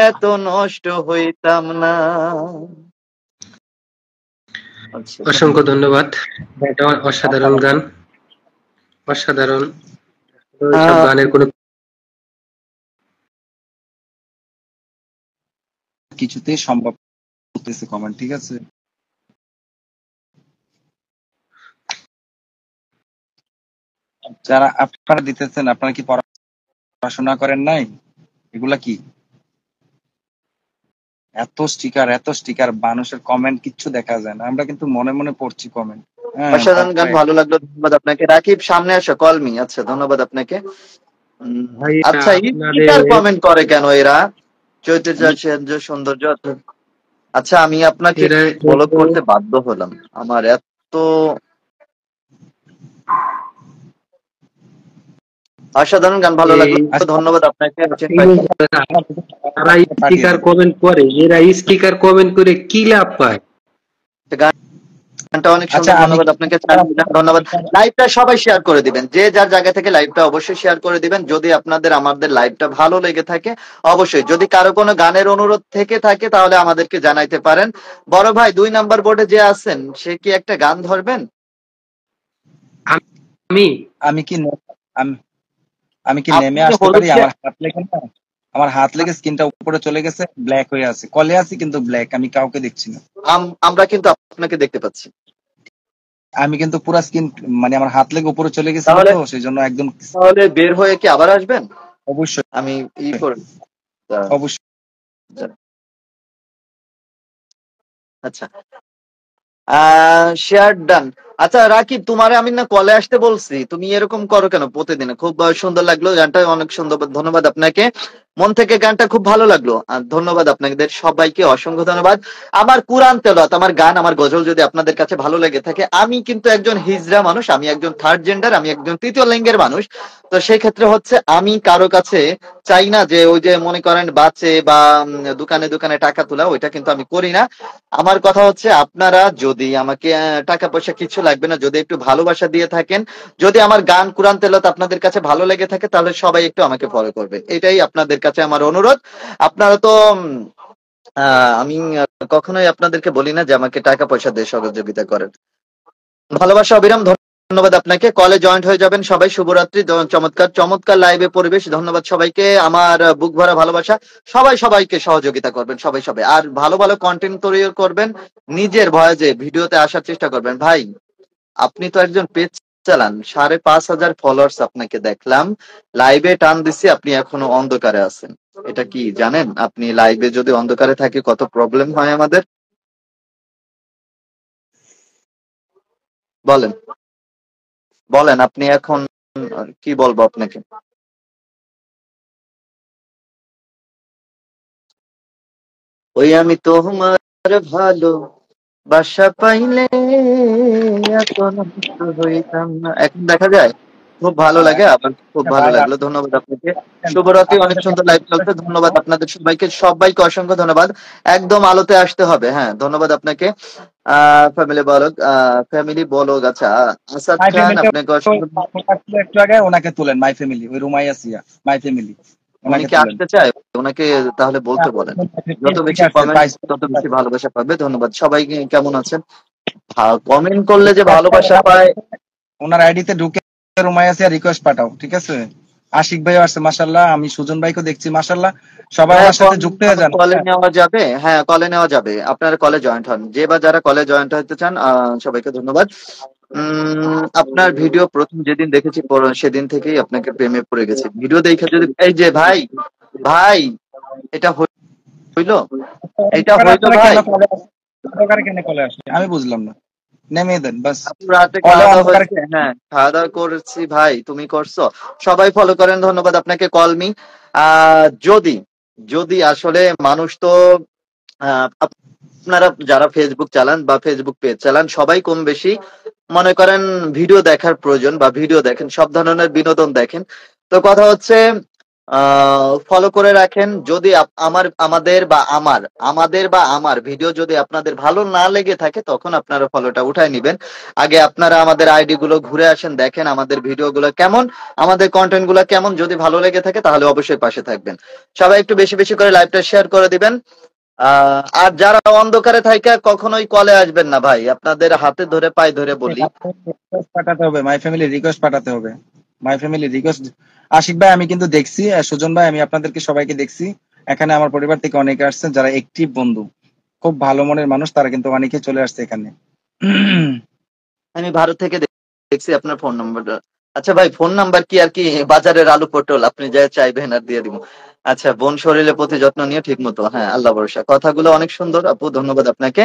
এত নষ্ট হইতাম না। আচ্ছা, অসংখ্য ধন্যবাদ। এটা অসাধারণ গান, অসাধারণ। সব গানের কোনো কিছুতেই সম্ভব করতেছে কমেন্ট, ঠিক আছে? যারা আপনারা দিতেছেন, আপনারা কি পড়াশোনা করেন নাই? এগুলা কি এত স্টিকার, মানুষের কমেন্ট কিচ্ছু দেখা যায় না, আমরা কিন্তু মনে মনে পড়ছি কমেন্ট। হ্যাঁ, অসাধারণ গান, ভালো লাগলো, ধন্যবাদ আপনাকে। রাকিব সামনে আসো, কল মি। আচ্ছা, ধন্যবাদ আপনাকে। ভাইয়া আচ্ছা, আপনাদের কমেন্ট করে কেন এরা? চৈতন্য সৌন্দর্য। আচ্ছা, আমি আপনাকে এরা ফলো করতে বাধ্য হলাম, আমার এত অসাধারণ গান, ভালো লাগলো, ধন্যবাদ আপনাকে। তারা স্টিকার কমেন্ট করে, এরা স্টিকার কমেন্ট করে কি লাভ পায়? গানটা অনেক সুন্দর, ধন্যবাদ আপনাকে, ধন্যবাদ। লাইভটা সবাই শেয়ার করে দিবেন, যে যার জায়গা থেকে লাইভটা অবশ্যই শেয়ার করে দিবেন। যদি আপনাদের আমাদের লাইভটা ভালো লেগে থাকে, অবশ্যই যদি কারো কোনো গানের অনুরোধ থেকে থাকে তাহলে আমাদেরকে জানাইতে পারেন। বড় ভাই 2 নাম্বার বোর্ডে যে আছেন, সে কি একটা গান ধরবেন? আমি আমি কি আমি কি নেমে আসতে পারি? আমার হাত লেগে স্ক্রিনটা উপরে চলে গেছে, ব্ল্যাক হয়ে আছে, কলে আছি কিন্তু ব্ল্যাক, আমি কাউকে দেখছি না। আমরা কিন্তু আপনাকে দেখতে পাচ্ছি। আমি কিন্তু পুরো স্ক্রিন মানে আমার হাত লেগে উপরে চলে গেছে, তো সেই জন্য একদম। তাহলে বের হয়ে কি আবার আসবেন? অবশ্যই আমি করে অবশ্যই। আচ্ছা, শেয়ার ডান। আচ্ছা রাকিব, তোমারে আমি না কলে আসতে বলছি, তুমি এরকম করো কেন প্রতিদিন? খুব সুন্দর লাগলো গানটা, অনেক সুন্দর, ধন্যবাদ আপনাকে, মন থেকে গানটা খুব ভালো লাগলো। আর ধন্যবাদ আপনাদের সবাইকে, অসংখ্য ধন্যবাদ। আমার কুরআন তেলাওয়াত, আমার গান, আমার গজল যদি আপনাদের কাছে ভালো লেগে থাকে, আমি কিন্তু একজন হিজড়া মানুষ, আমি একজন থার্ড জেন্ডার, আমি একজন তৃতীয় লিঙ্গের মানুষ। তো সেই ক্ষেত্রে হচ্ছে আমি কারো কাছে চাই না যে ওই যে মনে করেন বাঁচে বা দোকানে দোকানে টাকা তোলা, ওইটা কিন্তু আমি করি না। আমার কথা হচ্ছে আপনারা যদি আমাকে টাকা পয়সা কিছু লাগবে না, যদি একটু ভালোবাসা দিয়ে থাকেন, যদি আমার গান কুরআন তেলাওয়াত আপনাদের কাছে ভালো লেগে থাকে, তাহলে সবাই একটু আমাকে ফলো করবেন, এটাই আপনাদের কাছে আমার অনুরোধ। আপনারা তো আমি কখনোই আপনাদেরকে বলি না যে আমাকে টাকা পয়সা দিয়ে সহযোগিতা করেন। ভালোবাসা অবিরাম, ধন্যবাদ আপনাকে। কলে জয়েন্ট হয়ে যাবেন সবাই। শুভরাত্রি, চমৎকার চমৎকার লাইভে পরিবেশ, ধন্যবাদ সবাইকে, আমার বুক ভরা ভালোবাসা। সবাই সবাইকে সহযোগিতা করবেন, সবাই সবাই, আর ভালো ভালো কন্টেন্ট তৈরি করবেন, নিজের ভয়েসে ভিডিওতে আসার চেষ্টা করবেন। ভাই আপনি তো একজন পেজ চালান, 5,500 ফলোয়ার্স আপনাকে দেখলাম, লাইভে টান দিছি, আপনি এখনো অন্ধকারে আছেন। এটা কি জানেন? আপনি লাইভে যদি অন্ধকারে থাকে কত প্রবলেম হয় আমাদের? বলেন বলেন, আপনি এখন কি বলবো আপনাকে? ওই আমি তোমার ভালো বাসা পাইলে এত নষ্ট হইতাম না। এখন দেখা যায় খুব ভালো লাগে, আবার খুব ভালো ভাই লাগলো। ধন্যবাদ আপনাকে। শুভরাত্রি। অনেক আপনাদের সুন্দর লাইভ চলছে। ধন্যবাদ আপনাদের সবাইকে, সবাইকে অসংখ্য ধন্যবাদ। একদম আলোতে আসতে হবে। হ্যাঁ, ধন্যবাদ আপনাকে। ফ্যামিলি বলগ, ফ্যামিলি বলগ, আচ্ছা। আসাদ মাই খান, ফ্যামিলি আপনাকে অসংখ্য। একটু আগে ওনাকে তুলেন, মাই ফ্যামিলি, ওই রুমাইয়াসিয়া মাই ফ্যামিলি, উনি ওনাকে কি তুলেন। আসতে চায়? ওনাকে তাহলে বলতে বলেন। যত বেশি কমেন্ট তত বেশি ভালোবাসা পাবে। ধন্যবাদ সবাইকে। কেমন আছেন? কমেন্ট করলে যে ভালোবাসা পায়। ওনার আইডিতে ঢুকে রুমাইয়াসিয়া রিকোয়েস্ট পাঠাও, ঠিক আছে? আশিক ভাইও আসছে মাশাআল্লাহ, আমি সুজন ভাইকে দেখছি মাশাআল্লাহ। সবাই হ্যাঁ, ওনার সাথে যুক্ত হয়ে যান। কলে নেওয়া যাবে। হ্যাঁ, কলে নেওয়া যাবে। আপনারা কলে জয়েন্ট হন, যে বা যারা কলে জয়েন্ট হতে চান। সবাইকে ধন্যবাদ। আপনার ভিডিও প্রথম যেদিন দেখেছি সেদিন থেকেই আপনাকে প্রেমে পড়ে গেছি। ভিডিও দেখে যদি এই যে ভাই, ভাই এটা হইলো, এটা হইলো আপনারা ভাই। কেন কলে অন্ধকারে কেন কলে আসে আমি বুঝলাম না। নেমে দেন বাস। আপু রাতে কলে খাওয়া দাওয়া অন্ধকারে হয়েছে? হ্যাঁ, খাওয়া দাওয়া করেছি ভাই, তুমি করছো? সবাই ফলো করেন। ধন্যবাদ আপনাকে। কলমি যদি যদি আসলে মানুষ তো আপনারা যারা ফেসবুক চালান বা ফেসবুক পেজ চালান, সবাই কম বেশি মনে করেন ভিডিও দেখার প্রয়োজন, বা ভিডিও দেখেন, সব ধরনের বিনোদন দেখেন। তো কথা হচ্ছে ফলো করে রাখেন। যদি আমাদের বা আমার ভিডিও যদি আপনাদের ভালো না লেগে থাকে, তখন আপনারা ফলোটা উঠায় নিবেন। আগে আপনারা আমাদের আইডি গুলো ঘুরে আসেন, দেখেন আমাদের ভিডিও গুলো কেমন, আমাদের কন্টেন্ট গুলো কেমন। যদি ভালো লেগে থাকে তাহলে অবশ্যই পাশে থাকবেন। সবাই একটু বেশি বেশি করে লাইভটা শেয়ার করে দিবেন। আর যারা অন্ধকারে থাইকা কখনোই কলে আসবেন না ভাই, আপনাদের হাতে ধরে পায়ে ধরে বলি। রিকোয়েস্ট পাঠাতে হবে, মাই ফ্যামিলি রিকোয়েস্ট পাঠাতে হবে, মাই ফ্যামিলি রিকোয়েস্ট। আশিক ভাই আমি কিন্তু দেখছি, সুজন ভাই আমি আপনাদেরকে সবাইকে দেখছি। এখানে আমার পরিবার থেকে অনেকে আসছে যারা একটিভ বন্ধু, খুব ভালো মনের মানুষ, তারা কিন্তু অনেকে চলে আসছে এখানে। আমি ভারত থেকে দেখছি আপনার ফোন নাম্বারটা। আচ্ছা ভাই, ফোন নাম্বার কি আর কি বাজারের আলু পটল, আপনি যা চাইবেন আর দিয়ে দিব। আচ্ছা, বোন শরীরে প্রতি যত্ন নিয়ে ঠিক মতো। হ্যাঁ, আল্লাহ ভরসা। কথাগুলো অনেক সুন্দর আপু, ধন্যবাদ আপনাকে।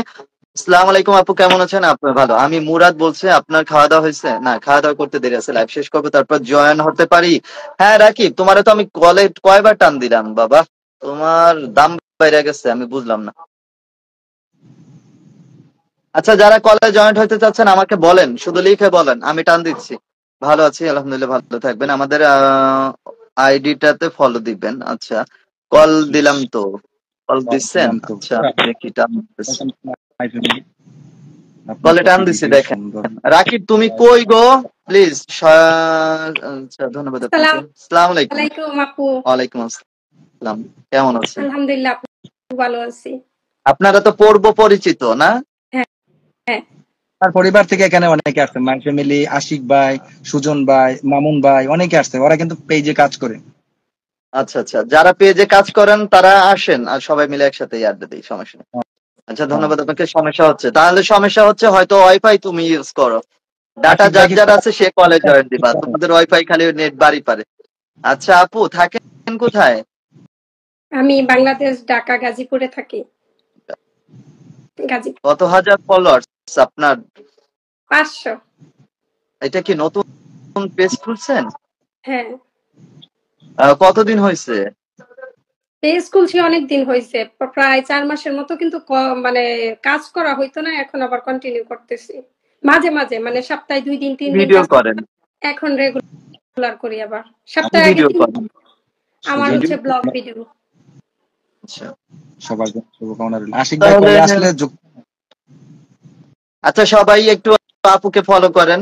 আসসালামু আলাইকুম আপু, কেমন আছেন? আপনি ভালো? আমি মুরাদ বলছি। আপনার খাওয়া দাওয়া হয়েছে? না, খাওয়া দাওয়া করতে দেরি আছে, লাইভ শেষ করবো তারপর জয়েন হতে পারি। হ্যাঁ রাকিব, তোমারে তো আমি কলে কয়বার টান দিলাম বাবা, তোমার দাম বাইরে গেছে, আমি বুঝলাম না। আচ্ছা, যারা কলে জয়েন্ট হতে চাচ্ছেন আমাকে বলেন, শুধু লিখে বলেন, আমি টান দিচ্ছি। ভালো আছি আলহামদুলিল্লাহ, ভালো থাকবেন। আমাদের আইডিটাতে ফলো দিবেন। আচ্ছা, কল দিলাম তো, কল দিচ্ছেন? দিলাম তো। আচ্ছা, দেখি টান দিচ্ছি। মাই ফ্যামিলি, আপনার কলে টান প্রতি দিচ্ছি, ভিডিও দেখেন। সুন্দর। রাকিব তুমি কই গো? প্লিজ। আচ্ছা, ধন্যবাদ আপনাকে। আসসালামু আসসালামু আলাইকুম। আলাইকুম আপু। ওয়ালাইকুম আসসালাম। কেমন আছেন? আলহামদুলিল্লাহ, আপু ভালো আছি। আপনারা তো পূর্ব পরিচিত না? হ্যাঁ হ্যাঁ। তার পরিবার থেকে এখানে অনেকে আসছে, মাই ফ্যামিলি, আশিক ভাই, সুজন ভাই, মামুন ভাই, অনেকে আসছে। ওরা কিন্তু পেজে কাজ করে। আচ্ছা আচ্ছা, যারা পেজে কাজ করেন তারা আসেন, আর সবাই মিলে একসাথে আড্ডা দিই, সমস্যা নেই। আচ্ছা, হ্যাঁ। ধন্যবাদ আপনাকে। সমস্যা হচ্ছে, তাহলে সমস্যা হচ্ছে হয়তো ওয়াইফাই তুমি ইউজ করো। ডাটা আশিক ভাই যার কি যার আছে সে কলে জয়েন দিবা, তোমাদের ওয়াইফাই খালি নেট বাড়ি পারে। আচ্ছা আপু, থাকেন কোথায়? আমি বাংলাদেশ, ঢাকা, গাজীপুরে থাকি। গাজীপুর। কত হাজার ফলোয়ার্স আপনার? 500। এটা কি নতুন পেজ খুলছেন? হ্যাঁ, কতদিন হয়েছে? পেজ খুলছি অনেক দিন হয়েছে, প্রায় 4 মাসের মতো, কিন্তু মানে কাজ করা হইতো না, এখন আবার কন্টিনিউ করতেছি। মাঝে মাঝে মানে সপ্তাহে 2 দিন 3 দিন ভিডিও কাজ করেন? এখন রেগুলার করি আবার। কি সপ্তাহে আগে ভিডিও 3 করেন? আমার ভিডিও। হচ্ছে ব্লগ ভিডিও। আচ্ছা, সবার জন্য শুভকামনা রইল। আশিক ভাই তাহলে কলে আসলে আচ্ছা, সবাই একটু আপুকে ফলো করেন।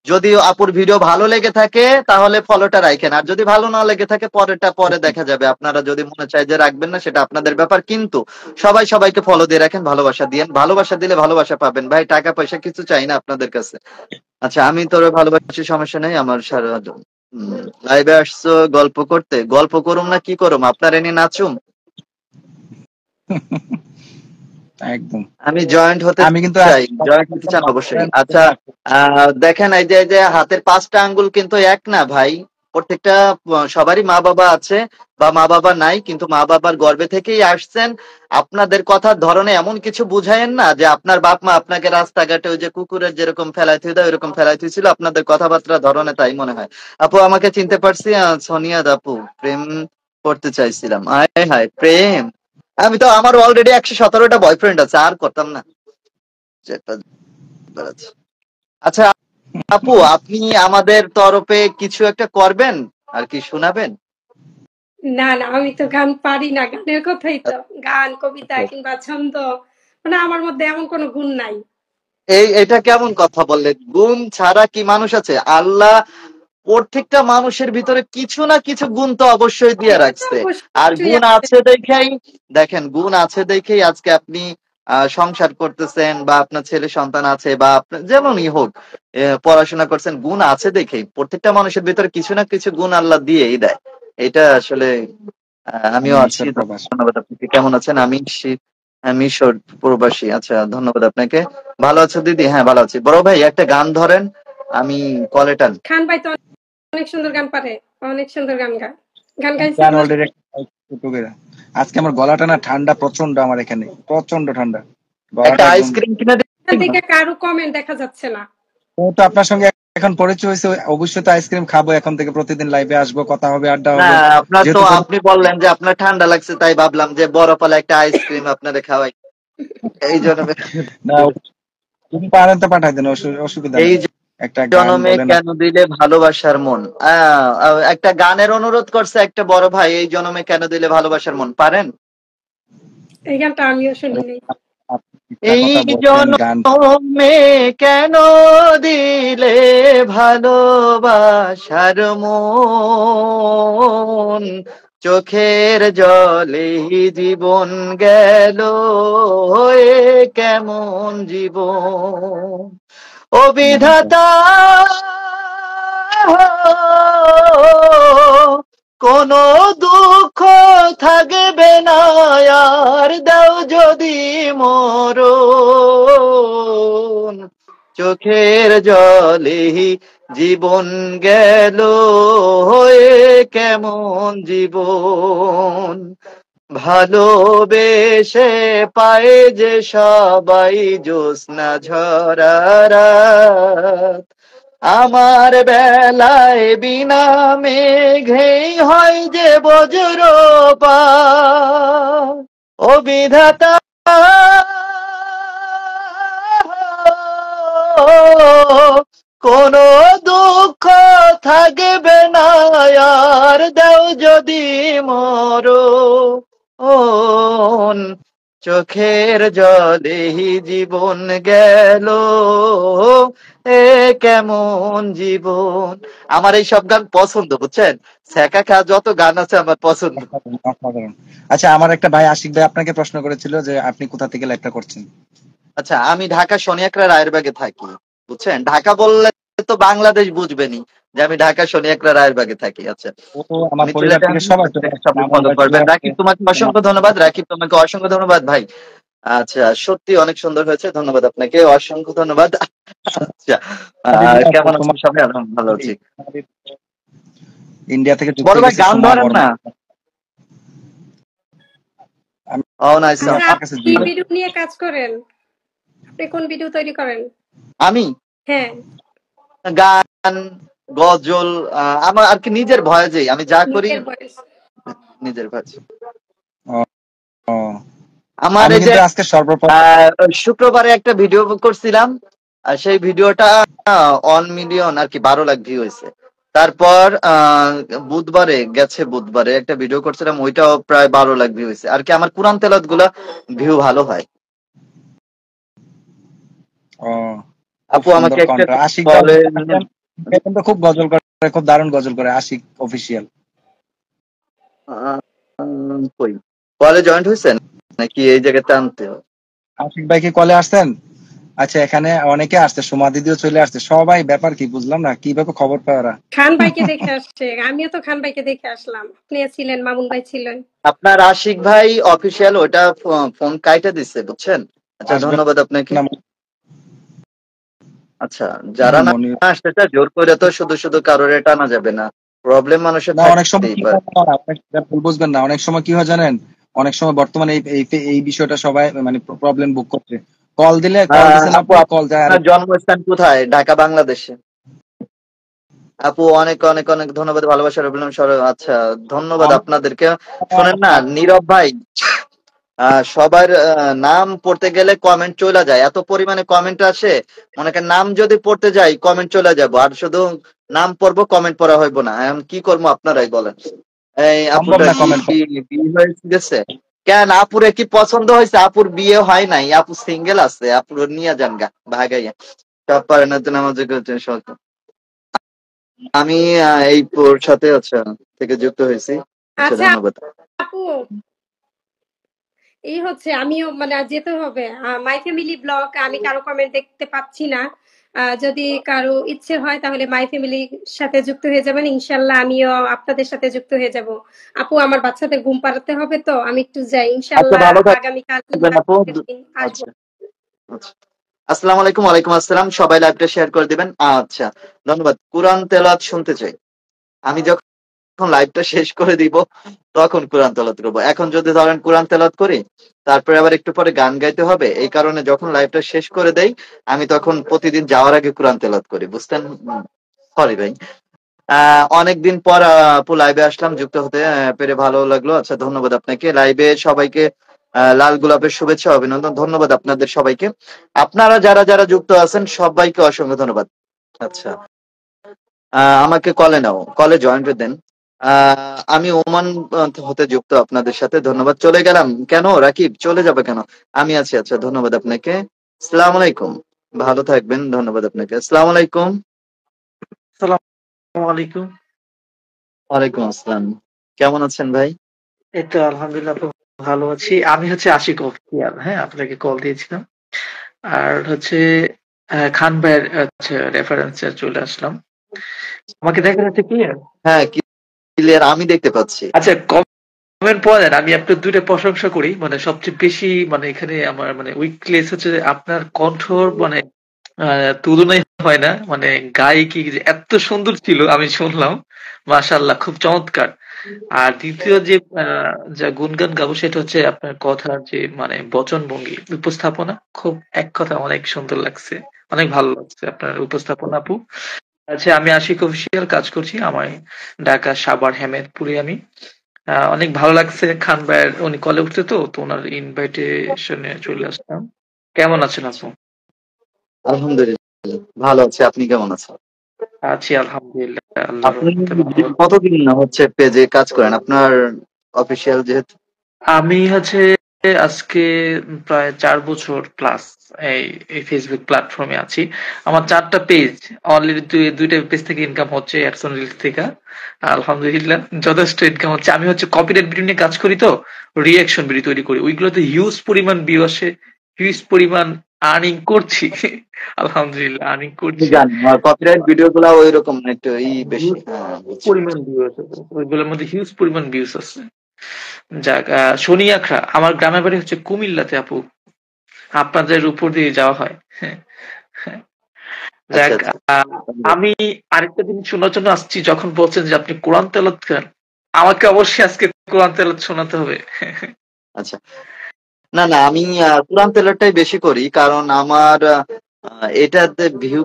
যদি আপুর ভিডিও ভালো লেগে থাকে তাহলে ফলোটা রাখেন, আর যদি ভালো না লেগে থাকে পরেরটা পরে দেখা যাবে। আপনারা যদি মনে চায় যে রাখবেন না, সেটা আপনাদের ব্যাপার, কিন্তু সবাই সবাইকে ফলো দিয়ে রাখেন, ভালোবাসা দিয়েন। ভালোবাসা দিলে ভালোবাসা পাবেন ভাই, টাকা পয়সা কিছু চাই না আপনাদের কাছে। আচ্ছা, আমি তোর ভালোবাসি, সমস্যা নেই আমার। সারা লাইভে আসছো গল্প করতে, গল্প করুম না কি করুম, আপনার এনে নাচুম। একদম। আমি জয়েন্ট হতে আমি কিন্তু চাই, জয়েন্ট হতে চান অবশ্যই। আচ্ছা, দেখেন এই যে হাতের 5টা আঙ্গুল কিন্তু এক না ভাই, প্রত্যেকটা সবারই মা বাবা আছে বা মা বাবা নাই, কিন্তু মা বাবার গর্ভে থেকেই আসছেন। আপনাদের কথার ধরনে এমন কিছু বুঝায়েন না যে আপনার বাপ মা আপনাকে রাস্তাঘাটে ওই যে কুকুরের যেরকম ফেলাই থুই দেয় ওইরকম ফেলাই থুইছিল, আপনাদের কথাবার্তার ধরনে তাই মনে হয়। আপু আমাকে চিনতে পারছি, সোনিয়া আপু, প্রেম করতে চাইছিলাম। হায় হায় প্রেম, আমি তো আমার অলরেডি 117টা বয়ফ্রেন্ড আছে, আর করতাম না। আচ্ছা আপু, আপনি আমাদের তরফে কিছু একটা করবেন আর কি শোনাবেন? না না, আমি তো গান পারি না, গানের কথাই তো। গান, কবিতা কিংবা ছন্দ, মানে আমার মধ্যে এমন কোনো গুণ নাই। এটা কেমন কথা বললেন? গুণ ছাড়া কি মানুষ আছে? আল্লাহ প্রত্যেকটা মানুষের ভিতরে কিছু না কিছু গুণ তো অবশ্যই দিয়ে এটা তো রাখছে। আর অবশ্যই গুণ আছে। আছে দেখেই, দেখেন গুণ আছে দেখেই আজকে আপনি সংসার করতেছেন, বা আপনার ছেলে সন্তান আছে, বা আপনার যেমনই হোক পড়াশোনা করছেন, গুণ আছে দেখেই। প্রত্যেকটা মানুষের ভিতরে কিছু না কিছু গুণ আল্লাহ দিয়েই দেয়। এটা আসলে আমিও আমি আছি। মিশর প্রবাসী। ধন্যবাদ আপনাকে। কেমন আছেন? আমি মিশর প্রবাসী। আচ্ছা, ধন্যবাদ আপনাকে। ভালো আছো দিদি? হ্যাঁ ভালো আছি। বড় ভাই একটা গান ধরেন, আমি কলে টান। খান ভাই তো অনেক সুন্দর গান পারে, অনেক সুন্দর গান গায়। গান গাইছে গান আপনার? অলরেডি আজকে আমার গলাটা না ঠান্ডা প্রচন্ড, আমার এখানে প্রচন্ড ঠান্ডা, একটা গলাটা একদম। আইসক্রিম কিনে দিন না? দিকে কারো কমেন্ট দেখা যাচ্ছে না। তো আপনার সঙ্গে এখন পরিচয় হয়েছে, অবশ্যই তো আইসক্রিম খাবো। এখন থেকে প্রতিদিন লাইভে আসবো, কথা হবে, আড্ডা না, হবে। আপনার তো, যেহেতু আপনি বললেন যে আপনার ঠান্ডা লাগছে, তাই ভাবলাম যে বরফওয়ালা একটা আইসক্রিম আপনাদের খাওয়াই। এই জন্য না, তুমি পারেন তো পাঠাই দেন, অসুবিধা এই নেই। একটা গান জনমে বলেন। কেন দিলে ভালোবাসার মন, একটা গানের অনুরোধ করছে একটা বড় ভাই, এই জনমে কেন দিলে ভালোবাসার মন, পারেন? এই গানটা আমিও শুনিনি। একটা এই কথা বলেন গান। জনমে কেন দিলে ভালোবাসার মন, চোখের জলে জীবন গেল, এ কেমন জীবন, ও বিধাতা, কোনো দুঃখ থাকবে না আর, দাও যদি মরণ, চোখের জলে জীবন গেল, হয়ে কেমন জীবন, ভালোবেসে পায় যে সবাই জ্যোৎস্না ঝরা রাত, আমার বেলায় বিনা মেঘেই হয় যে বজ্রপাত, ও বিধাতা, কোনো দুঃখ থাকবে না আর, দাও যদি মরণ, চোখের জলে জীবন গেল, এ কেমন জীবন। আমার এই সব গান পছন্দ, বুঝছেন? ছ্যাঁকা খা যত গান আছে আমার পছন্দ। অসাধারণ। আচ্ছা, আমার একটা ভাই আশিক ভাই আপনাকে প্রশ্ন করেছিল যে আপনি কোথা থেকে লাইভটা করছেন। আচ্ছা, আমি ঢাকা শনিয়াকড়া রায়েরবাগে থাকি, বুঝছেন? ঢাকা বললে তো বাংলাদেশ বুঝবেনি যে আমি ঢাকা শনিয়াকড়া রায়েরবাগে থাকি। আচ্ছা, ও তো আমার আমি পরিবার সিলেটে থেকে আছি, সবাই চলে আসছে, সবাই মামুন ফলো ভাই চলে করবেন। আসছে। রাকিব তোমাকে অসংখ্য ধন্যবাদ, রাকিব তোমাকে অসংখ্য ধন্যবাদ ভাই। আচ্ছা, সত্যি অনেক সুন্দর হয়েছে, ধন্যবাদ আপনাকে, অসংখ্য ধন্যবাদ। আচ্ছা, কেমন আছেন সবাই? আলহামদুলিল্লাহ ভালো আছি। ইন্ডিয়া থেকে যুক্ত বড় ভাই হয়েছে গান সোমা ধরেন বর্মা। না? ও নাইস। আচ্ছা, আপনার কাছে আপনি কি জিরো। ভিডিও নিয়ে কাজ করেন? আপনি কোন ভিডিও তৈরি করেন? আমি হ্যাঁ, গান, গজল, আমার আর কি নিজের ভয়েসেই আমি যা করি, নিজের ভয়েস। নিজের ভয়েস। ও, ও। আমার আমি এই যে কিন্তু আজকে সর্বপ্রথম শুক্রবারে একটা ভিডিও করছিলাম, আর সেই ভিডিওটা 1 মিলিয়ন আর কি 12 লাখ ভিউ হয়েছে। তারপর বুধবারে গেছে, বুধবারে একটা ভিডিও করছিলাম, ওইটাও প্রায় 12 লাখ ভিউ হয়েছে আর কি। আমার কোরআন তেলাওয়াত গুলা ভিউ ভালো হয়। ও, খুব আপু সুন্দর আমাকে একটা কণ্ঠ। আশিক দা বলে, কিন্তু খুব গজল করে, খুব দারুণ গজল করে। আশিক অফিসিয়াল। কই কলে জয়েন্ট হয়েছেন নাকি এই জায়গাতে আনতে হবে? আশিক ভাই কি কলে আসছেন? আচ্ছা, এখানে অনেকে আসছে, সোমা দিদিও চলে আসছে, সবাই। ব্যাপার কি বুঝলাম না, কিভাবে খবর পায় ওরা। খান ভাইকে দেখে আসছে, আমিও তো খান ভাইকে দেখে আসলাম। আপনি ছিলেন, মামুন ভাই ছিলেন। আপনার আশিক ভাই অফিসিয়াল ওটা ফোন কাইটা দিচ্ছে, বুঝছেন? আচ্ছা, আসবেন ধন্যবাদ আপনাকে। না? আচ্ছা, যারা না মনির। আসতে চায় জোর করে তো শুধু শুধু কারোর টানা যাবে না। প্রবলেম মানুষের না, অনেক সময় থাকতেই কি পারে। হয় জানেন? আপনারা ভুল বুঝবেন না, অনেক সময় কি হয় জানেন, অনেক সময় বর্তমানে এই বিষয়টা সবাই মানে প্রবলেম বুক করছে। কল দিছেন আপু আপনি, কল যায় আপনার আরেক। জন্মস্থান কোথায়? ঢাকা, বাংলাদেশে? আপু অনেক অনেক অনেক ধন্যবাদ, ভালোবাসা রইল। আচ্ছা, ধন্যবাদ আপনাদেরকে। শোনেন না নীরব ভাই, সবার নাম পড়তে গেলে কমেন্ট চলে যায়, এত পরিমাণে কমেন্ট আসে, মনে করেন নাম যদি পড়তে যাই কমেন্ট চলে যাবো, আর শুধু নাম পড়বো কমেন্ট পড়া হইব না, এখন কি করবো আপনারাই বলেন। এই সম্ভব আপুটা না কি কমেন্ট। বিয়ে হয়ে গেছে? কেন আপুরে কি পছন্দ হয়েছে? আপুর বিয়ে হয় নাই, আপু সিঙ্গেল আছে, আপুর নিয়ে যান গা ভাগাইয়া, সব পারে না তো নামাজ করছেন সব। আমি এই ওর সাথে আচ্ছা থেকে যুক্ত হয়েছি। আচ্ছা, আচ্ছা ধন্যবাদ। আপু, এই হচ্ছে আমিও মানে আজ যেতে হবে মাই ফ্যামিলি ব্লগ, আমি কারো কমেন্ট দেখতে পাচ্ছি না। যদি কারো ইচ্ছে হয় তাহলে মাই ফ্যামিলির সাথে যুক্ত হয়ে যাবেন, ইনশাল্লাহ আমিও আপনাদের সাথে যুক্ত হয়ে যাব। আপু আমার বাচ্চাদের ঘুম পাড়াতে হবে, তো আমি একটু যাই, আচ্ছা, ইনশাল্লাহ ভালো আগামীকাল থাকবেন কিংবা আপু। পরের দিন আসবো। আচ্ছা আচ্ছা, আসসালামু আলাইকুম। ওয়ালাইকুম আসসালাম। সবাই লাইভটা শেয়ার করে দিবেন। আচ্ছা, ধন্যবাদ। কোরআন তেলাওয়াত শুনতে চাই। আমি যখন লাইভটা শেষ করে দিব তখন কোরআন তেলাওয়াত করবো। এখন যদি ধরেন কোরআন তেলাওয়াত করি, তারপরে আবার একটু পরে গান গাইতে হবে, এই কারণে যখন লাইভটা শেষ করে দেই আমি তখন প্রতিদিন যাওয়ার আগে কোরআন তেলাওয়াত করি, বুঝতেন? সরি ভাই। অনেকদিন পর আপু লাইভে আসলাম, যুক্ত হতে পেরে ভালো লাগলো। আচ্ছা, ধন্যবাদ আপনাকে। লাইভে সবাইকে লাল গোলাপের শুভেচ্ছা, অভিনন্দন, ধন্যবাদ আপনাদের সবাইকে। আপনারা যারা যারা যুক্ত আছেন সবাইকে অসংখ্য ধন্যবাদ। আচ্ছা, আমাকে কলে নাও, কলে জয়েন করে দেন। আমি ওমান হতে যুক্ত আপনাদের সাথে, ধন্যবাদ। চলে গেলাম কেন রাকিব? চলে যাবে কেন? আমি আছি। আচ্ছা, ধন্যবাদ আপনাকে। আসসালামু আলাইকুম, ভালো থাকবেন, ধন্যবাদ আপনাকে। আসসালামু আলাইকুম। আসসালামু আলাইকুম। ওয়ালাইকুম আসসালাম, কেমন আছেন ভাই? এই তো আলহামদুলিল্লাহ আপু, ভালো আছি। আমি হচ্ছে আশিক অফিয়াল, হ্যাঁ আপনাকে কল দিয়েছিলাম। আর হচ্ছে খান ভাইয়ের হচ্ছে রেফারেন্সে চলে আসলাম। আমাকে দেখা যাচ্ছে ক্লিয়ার? হ্যাঁ, ক্লিয়ার, আমি দেখতে পাচ্ছি। আচ্ছা, কমেন্ট পড়েন। আমি আপনার দুইটা প্রশংসা করি, মানে সবচেয়ে বেশি মানে এখানে আমার মানে উইকনেস হচ্ছে যে আপনার কণ্ঠর মানে তুলনাই হয় না, মানে গায়িকি যে এত সুন্দর ছিল আমি শুনলাম, মাশাআল্লাহ খুব চমৎকার। আর দ্বিতীয় যে যা গুণগান গাবো সেটা হচ্ছে আপনার কথার যে মানে বচনভঙ্গি, উপস্থাপনা খুব এক কথা অনেক সুন্দর লাগছে, অনেক ভালো লাগছে আপনার উপস্থাপনা আপু। আচ্ছা, আমি আশিক অফিসিয়াল কাজ করছি, আমার ঢাকা সাভার হেমেদপুরে। আমি অনেক ভালো লাগছে খান ভাইয়ের, উনি কলে উঠতে তো তো ওনার ইনভাইটেশনে চলে আসলাম। কেমন আছেন আপু? আলহামদুলিল্লাহ ভালো আছে, আপনি কেমন আছেন? আছি আলহামদুলিল্লাহ, আল্লাহর আপনি রহমতে ভালো। কতদিন হচ্ছে পেজে কাজ করেন, আপনার অফিসিয়াল যেহেতু? আমি হচ্ছে আজকে প্রায় 4 বছর প্লাস এই এই ফেসবুক প্ল্যাটফর্মে আছি। আমার 4টা পেজ, অলরেডি দুইটা পেজ থেকে ইনকাম হচ্ছে, অ্যাডসন রিলস থেকে। আলহামদুলিল্লাহ যথেষ্ট ইনকাম হচ্ছে। আমি হচ্ছে কপিরাইট ভিডিও নিয়ে কাজ করি, তো রিয়াকশন ভিডিও তৈরি করি, ওইগুলোতে হিউজ পরিমাণ ভিউ আসে, হিউজ পরিমাণ আর্নিং করছি। আলহামদুলিল্লাহ আর্নিং করছি। জানি কপিরাইট ভিডিও গুলা ওই রকম একটু বেশি। হিউজ হ্যাঁ, বুঝছি পরিমাণ বুঝছি। ভিউ আছে, ওইগুলোর মধ্যে হিউজ পরিমাণ ভিউজ আছে। যাক, শনি আখড়া আমার গ্রামের বাড়ি হচ্ছে কুমিল্লাতে আপু, আপনাদের উপর দিয়ে যাওয়া হয়। হ্যাঁ, হ্যাঁ। আচ্ছা যাক, আচ্ছা, আমি আরেকটা জিনিস শোনার জন্য আসছি, যখন বলছেন যে আপনি কোরআন তেলাওয়াত করেন, আমাকে অবশ্যই আজকে কোরআন তেলাওয়াত শোনাতে হবে। আচ্ছা। না না, আমি কোরআন তেলাওয়াতটাই বেশি করি, কারণ আমার এটাতে ভিউ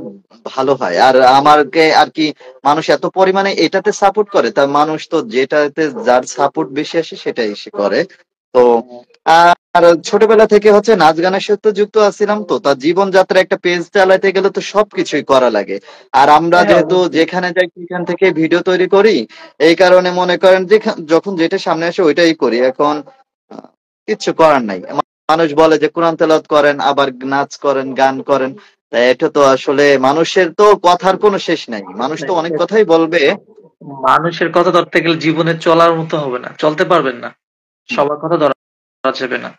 ভালো হয়, আর আমাকে আর কি মানুষ এত পরিমাণে এটাতে সাপোর্ট করে, তা মানুষ তো যেটাতে যার সাপোর্ট বেশি আসে সেটাই সে করে। তো আর ছোটবেলা থেকে হচ্ছে নাচ গানের সাথে যুক্ত আছিলাম, তো তার জীবনযাত্রা একটা পেজ চালাতে গেলে তো সবকিছুই করা লাগে। আর আমরা হ্যাঁ যেহেতু অবশ্যই। যেখানে যাই সেখান থেকে ভিডিও তৈরি করি, এই কারণে মনে করেন যে যখন যেটা সামনে আসে ওইটাই করি। এখন কিচ্ছু করার নাই, মানুষ বলে যে কোরআন তেলাওয়াত করেন আবার নাচ করেন, গান করেন, তাই এটা তো আসলে মানুষের তো কথার কোনো শেষ নাই, মানুষ তো অনেক কথাই বলবে। মানুষের কথা ধরতে গেলে জীবনে চলার মতো হবে না, চলতে পারবেন না, সবার কথা ধরা যাবে না।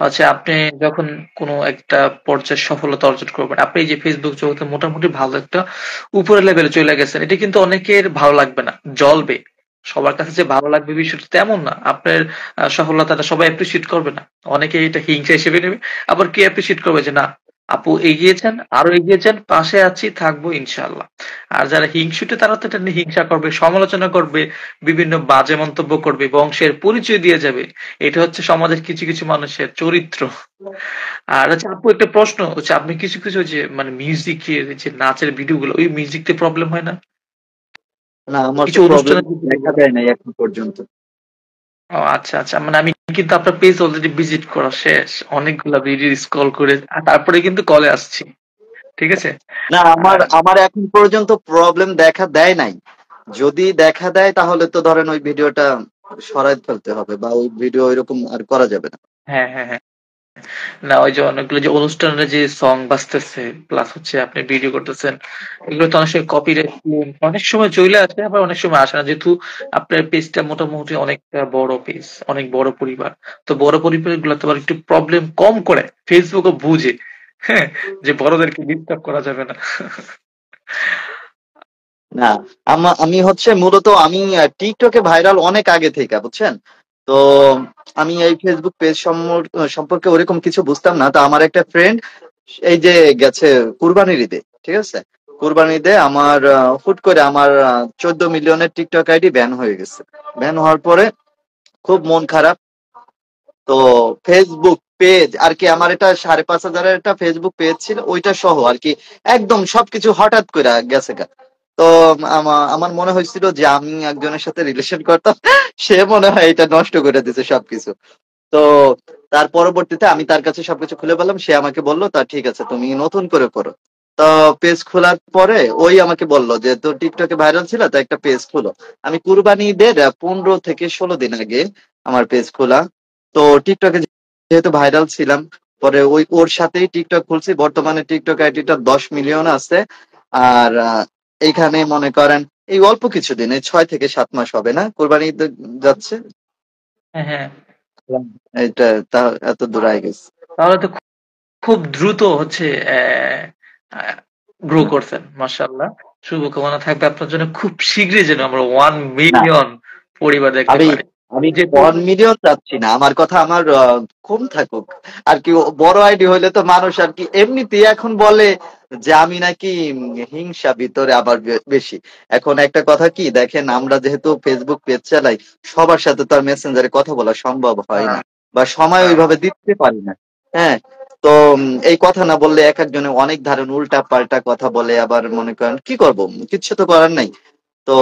আচ্ছা, আপনি যখন কোনো একটা পর্যায়ে সফলতা অর্জন করবেন, আপনি এই যে ফেসবুক জগতে মোটামুটি ভালো একটা উপরের লেভেলে চলে গেছেন, এটা কিন্তু অনেকের ভালো লাগবে না, জ্বলবে। সবার কাছে যে ভালো লাগবে বিষয়টা তেমন না। আপনার সফলতাটা সবাই অ্যাপ্রিসিয়েট করবে না, অনেকে এটা হিংসা হিসেবে নেবে, আবার কি অ্যাপ্রিসিয়েট করবে যে না আপু এগিয়েছেন, আরো এগিয়েছেন, পাশে আছি, থাকবো ইনশাআল্লাহ। আর যারা হিংসুটে তারা তো এটা নিয়ে হিংসা করবে, সমালোচনা করবে, বিভিন্ন বাজে মন্তব্য করবে, বংশের পরিচয় দিয়ে যাবে। এটা হচ্ছে সমাজের কিছু কিছু মানুষের চরিত্র। আর হচ্ছে আপু একটা প্রশ্ন হচ্ছে, আপনি কিছু কিছু যে মানে মিউজিকের যে নাচের ভিডিওগুলো, ওই মিউজিক দিয়ে প্রবলেম হয় না? না, আমার কিছু তো প্রবলেম অনুষ্ঠানে দেখা দেয় নাই এখন পর্যন্ত। ও আচ্ছা আচ্ছা, মানে আমি কিন্তু আপনার পেজ অলরেডি ভিজিট করা শেষ, অনেকগুলা ভিডিও স্ক্রল করে তারপরে কিন্তু কলে আসছি, ঠিক আছে? না, আমার আর আমার এখন পর্যন্ত প্রবলেম দেখা দেয় নাই। যদি দেখা দেয় তাহলে তো ধরেন ওই ভিডিওটা সরাই ফেলতে হবে, বা ওই ভিডিও এরকম আর করা যাবে না। হ্যাঁ হ্যাঁ হ্যাঁ, না ওই যে অনেকগুলো যে অনুষ্ঠানে যে সং বাজতেছে প্লাস হচ্ছে আপনি ভিডিও করতেছেন, এগুলো তো অনেক সময় কপিরাইট অনেক সময় চলে আসে, আবার অনেক সময় আসে না, যেহেতু আপনার পেজটা মোটামুটি অনেকটা বড় পেজ, অনেক বড় পরিবার। তো বড় পরিবার গুলো তো আবার একটু প্রবলেম কম করে, ফেসবুকও বুঝে, হ্যাঁ, যে বড়দেরকে ডিস্টার্ব করা যাবে না। না, আমি হচ্ছে মূলত আমি টিকটকে ভাইরাল অনেক আগে থেকে, বুঝছেন তো। আমি এই ফেসবুক পেজ সম্পর্কে ওরকম কিছু বুঝতাম না। তো আমার একটা ফ্রেন্ড এই যে গেছে কুরবানির ঈদে, ঠিক আছে, কুরবানির ঈদে আমার হুট করে আমার 14 মিলিয়নের টিকটক আইডি ব্যান হয়ে গেছে। ব্যান হওয়ার পরে খুব মন খারাপ। তো ফেসবুক পেজ আর কি, আমার এটা 5,500-এর একটা ফেসবুক পেজ ছিল, ওইটা সহ আর কি একদম সবকিছু হঠাৎ করে গেছে গা। তো আমার মনে হয়েছিল যে আমি একজনের সাথে রিলেশন করতাম, সে মনে হয় এটা নষ্ট করে দিছে সবকিছু। তো তার পরবর্তীতে আমি তার কাছে সবকিছু খুলে বললাম, সে আমাকে বললো তা ঠিক আছে তুমি নতুন করে করো। তো পেজ খোলার পরে ওই আমাকে বললো যে তো টিকটকে ভাইরাল ছিল তো একটা পেজ খুলো। আমি কুরবানি ঈদের 15 থেকে 16 দিন আগে আমার পেজ খোলা। তো টিকটকে যেহেতু ভাইরাল ছিলাম, পরে ওই ওর সাথেই টিকটক খুলছি। বর্তমানে টিকটক আইডিটা 10 মিলিয়ন আছে। আর এইখানে মনে করেন এই অল্প কিছুদিন, এই 6 থেকে 7 মাস হবে না, কোরবানি ঈদ যাচ্ছে, হ্যাঁ হ্যাঁ, এটা তা এত দূর আগে গেছে। তাহলে তো খুব দ্রুত হচ্ছে গ্রো করছেন, মাশাআল্লাহ। শুভকামনা থাকবে আপনার জন্য, খুব শীঘ্রই যেন আমরা 1 মিলিয়ন পরিবার দেখতে আমি পারি। আমি যে 1 মিলিয়ন চাচ্ছি না, আমার কথা আমার কম থাকুক আর কি। বড় আইডি হইলে তো মানুষ আর কি এমনিতেই এখন বলে যে আমি নাকি হিংসা ভিতরে আবার বেশি। এখন একটা কথা কি দেখেন, আমরা যেহেতু ফেসবুক পেজ চালাই, সবার সাথে তো আর মেসেঞ্জারে কথা বলা সম্ভব হয় না, বা সময় ওইভাবে দিতে পারি না। হ্যাঁ, তো এই কথা না বললে এক একজনে অনেক ধরনের উল্টা পাল্টা কথা বলে, আবার মনে করেন কি করব, কিচ্ছু তো করার নাই। তো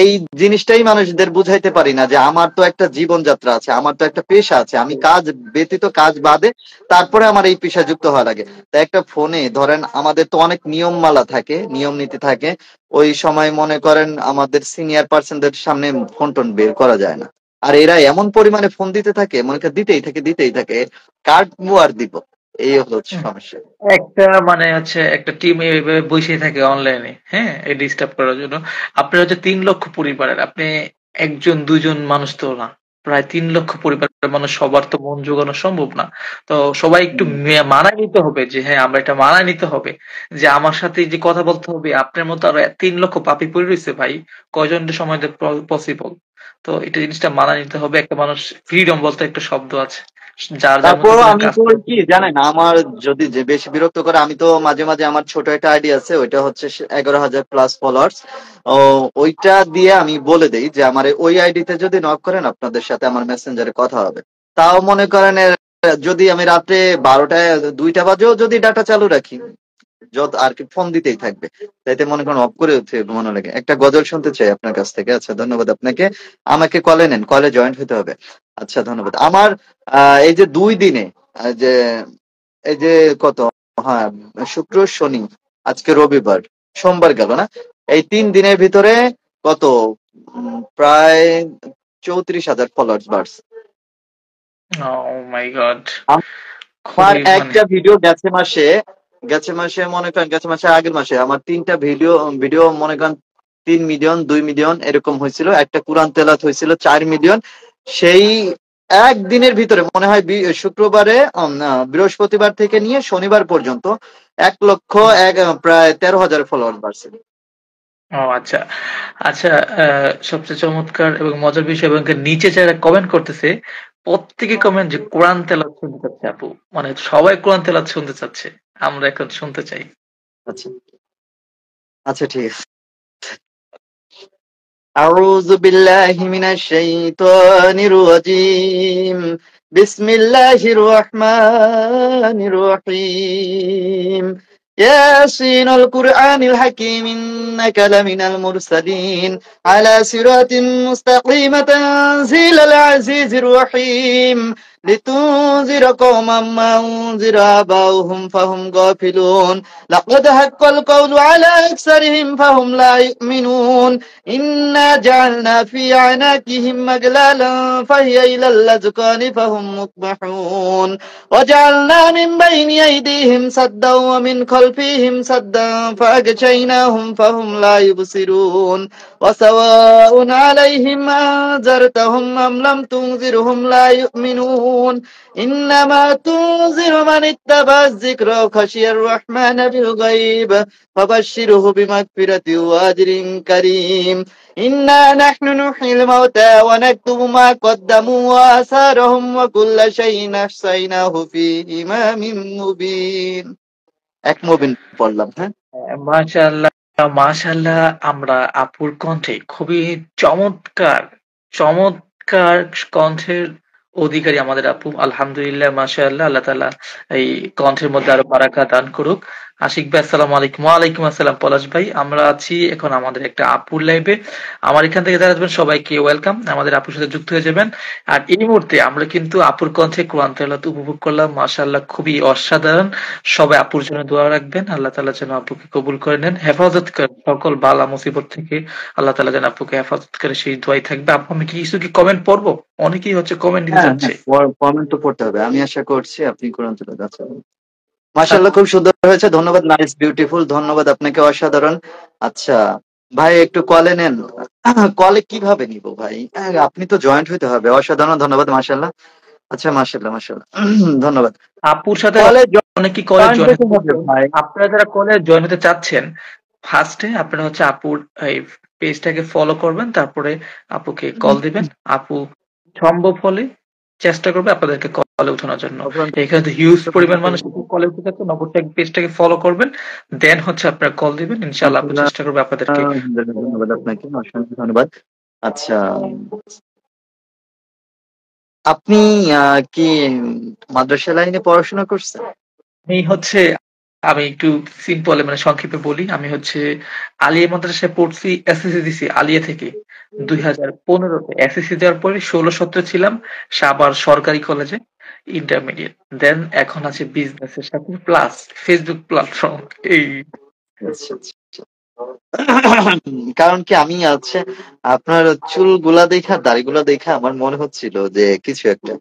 এই জিনিসটাই মানুষদের বুঝাইতে পারি না যে আমার তো একটা জীবনযাত্রা আছে, আমার তো একটা পেশা আছে, আমি কাজ ব্যতীত কাজ বাদে তারপরে আমার এই পেশায় যুক্ত হওয়া লাগে। তাই একটা ফোনে ধরেন আমাদের তো অনেক নিয়মমালা থাকে, নিয়ম নীতি থাকে, ওই সময় মনে করেন আমাদের সিনিয়র পার্সনদের সামনে ফোন টোন বের করা যায় না। আর এরা এমন পরিমাণে ফোন দিতে থাকে, মনে করেন দিতেই থাকে কাটবো আর দিব, এই হচ্ছে সমস্যা। একটা মানে হচ্ছে একটা টিম এইভাবে বসে থাকে অনলাইনে, হ্যাঁ, এই ডিস্টার্ব করার জন্য। আপনার হচ্ছে 3 লক্ষ পরিবারের, আপনি একজন দুজন মানুষ তো না, প্রায় 3 লক্ষ পরিবারের মানুষ, সবার তো মন জোগানো সম্ভব না। তো সবাই একটু মানায় নিতে হবে যে হ্যাঁ, আমরা এটা মানায় নিতে হবে যে আমার সাথে যে কথা বলতে হবে। আপনার মতো আরো 3 লক্ষ পাপি পড়ে রয়েছে ভাই, কয়জনের সময় পসিবল? তো এটা জিনিসটা মানায় নিতে হবে। একটা মানুষ, ফ্রিডম বলতে একটা শব্দ আছে, যার যার মতো তারপরও করে আমি কাজ করি করতে কি হবে। জানেন, আমার যদি যে বেশি বিরক্ত করে, আমি তো মাঝে মাঝে আমার ছোট একটা আইডি আছে, ওইটা হচ্ছে 11,000+ ফলোয়ার্স। ও, ওইটা দিয়ে আমি বলে দেই যে আমার ওই আইডিতে যদি নক করেন আপনাদের সাথে আমার মেসেঞ্জারে কথা হবে। তাও মনে করেন যদি আমি রাত্রে 12টায় 2টা বাজেও যদি ডাটা চালু রাখি, যত আর কি ফোন দিতেই থাকবে। তাইতে মনে করেন অফ করে উঠে ঘুমানো লাগে। একটা গজল শুনতে চাই আপনার কাছ থেকে। আচ্ছা, ধন্যবাদ আপনাকে। আমাকে কলে নেন, কলে জয়েন্ট হতে হবে। আচ্ছা, ধন্যবাদ। আমার এই যে 2 দিনে যে এই যে কত, হ্যাঁ, শুক্র শনি, আজকে রবিবার, সোমবার গেল না, এই 3 দিনের ভিতরে কত প্রায় 34,000 ফলোয়ার্স বাড়ছে। ও মাই গড, আমার খুবই মানে একটা ভিডিও গেছে মাসে মনে করেন, গেছে মাসে আগের মাসে আমার 3টা ভিডিও ভিডিও মনে করেন 3 মিলিয়ন 2 মিলিয়ন এরকম হয়েছিল। একটা কোরআন তেলাওয়াত হয়েছিল 4 মিলিয়ন। সেই একদিনের ভিতরে মনে হয় শুক্রবারে বৃহস্পতিবার থেকে নিয়ে শনিবার পর্যন্ত 1 লক্ষ প্রায় 13,000 ফলোয়ার বাড়ছে। ও আচ্ছা আচ্ছা। সবচেয়ে চমৎকার এবং মজার বিষয়, এবং নিচে যারা কমেন্ট করতেছে প্রত্যেকে কমেন্ট যে কোরআন তেলাওয়াত শুনতে চাচ্ছে আপু, মানে সবাই কোরআন তেলাওয়াত শুনতে চাচ্ছে। আমরা এখন শুনতে চাই। আচ্ছা আচ্ছা, ঠিক আছে। أعوذ بالله من الشيطان الرجيم. بسم الله الرحمن الرحيم. ياسين القرآن الحكيم إنك لمن المرسلين على صراط مستقيم تنزيل العزيز الرحيم. لتنذر قوما ما أنذر آباؤهم فهم غافلون. لقد حق القول على أكثرهم فهم لا يؤمنون. إنا جعلنا في أعناقهم أغلالا فهي إلى الأذقان فهم مقمحون. وجعلنا من بين أيديهم سدا ومن خلفهم سدا فأغشيناهم فهم لا يبصرون. وسواء عليهم أنذرتهم أم لم تنذرهم لا يؤمنون. إنما تنذر من اتبع الذكر وخشي الرحمن بالغيب فبشره بمغفرة وأجر كريم. إنا نحن نحيي الموتى ونكتب ما قدموا وآثارهم وكل شيء أحصيناه في إمام مبين. এক মুবিন পড়লাম, হ্যাঁ। মাশাআল্লাহ, মাশাআল্লাহ। আমরা আপুর কণ্ঠে খুবই চমৎকার, চমৎকার কণ্ঠের অধিকারী আমাদের আপু। আলহামদুলিল্লাহ, মাশাআল্লাহ। আল্লাহ তাআলা এই কণ্ঠের মধ্যে আরো বারাকা দান করুক। আশিক ভাই, আসসালামু আলাইকুম। ওয়ালাইকুম আসসালাম পলাশ ভাই। আমরা আছি এখন আমাদের একটা আপুর লাইভে। আমার এখান থেকে যারা আসবেন সবাইকে ওয়েলকাম, আমাদের আপুর সাথে যুক্ত হয়ে যাবেন। আর এই মুহূর্তে আমরা কিন্তু আপুর কণ্ঠে কোরআন তেলাওয়াত উপভোগ করলাম। মাশাআল্লাহ, খুবই অসাধারণ। সবাই আপুর জন্য দোয়া রাখবেন, আল্লাহ তাআলা যেন আপুকে কবুল করে নেন, হেফাজত করেন সকল বালা মুসিবত থেকে। আল্লাহ তাআলা যেন আপুকে হেফাজত করে, সেই দোয়াই থাকবে। আপু, আমি কিছু কি কমেন্ট পড়বো? অনেকেই হচ্ছে কমেন্ট দিতে হ্যাঁ চাচ্ছে। হ্যাঁ, কমেন্ট তো পড়তে হবে। আমি আশা করছি আপনি কোরআন তেলাওয়াত আচ্ছা। মাশাআল্লাহ, খুব সুন্দর হয়েছে। ধন্যবাদ, নাইস, বিউটিফুল। ধন্যবাদ আপনাকে, অসাধারণ। আচ্ছা ভাই, একটু কলে নেন। কলে কিভাবে নিব ভাই? আপনি তো জয়েন্ট হইতে হবে। অসাধারণ, ধন্যবাদ, মাশাআল্লাহ। আচ্ছা, মাশাআল্লাহ, মাশাআল্লাহ। ধন্যবাদ। আপুর সাথে কলে অনেকেই কলে জয়েন্ট জয়েন হইতে হবে ভাই। আপনারা যারা কলে জয়েন হতে চাচ্ছেন, ফার্স্টে আপনারা হচ্ছে আপুর এই পেজটাকে ফলো করবেন, তারপরে আপুকে কল দিবেন। আপু সম্ভব হলে চেষ্টা করবে আপনাদেরকে কলে উঠানোর জন্য। এখানে তো হিউজ পরিমাণ মানুষ কলে উঠে যাচ্ছে। অবশ্যই পেজটাকে ফলো করবেন, দেন হচ্ছে আপনারা কল দিবেন। ইনশাআল্লাহ আপু চেষ্টা করবে আপনাদেরকে। ধন্যবাদ আপনাকে, অসংখ্য ধন্যবাদ। আচ্ছা, আপনি কি মাদ্রাসা লাইনে পড়াশোনা করছেন? আমি একটু সিম্পল মানে সংক্ষেপে বলি। আমি হচ্ছে আলিয়া মাদ্রাসায় পড়ছি, এসএসসি দিছি আলিয়া থেকে 2015-তে। এসএসসি দেওয়ার পরে 16-17 ছিলাম সাভার সরকারি কলেজে ইন্টারমিডিয়েট। দেন এখন আছে বিজনেসের সাথে প্লাস ফেসবুক প্ল্যাটফর্ম। এই আচ্ছা, আচ্ছা। কারণ কি আমি আছে আপনার চুলগুলা দেখা, দাড়িগুলা দেখা আমার মনে হচ্ছিল যে কিছু একটা।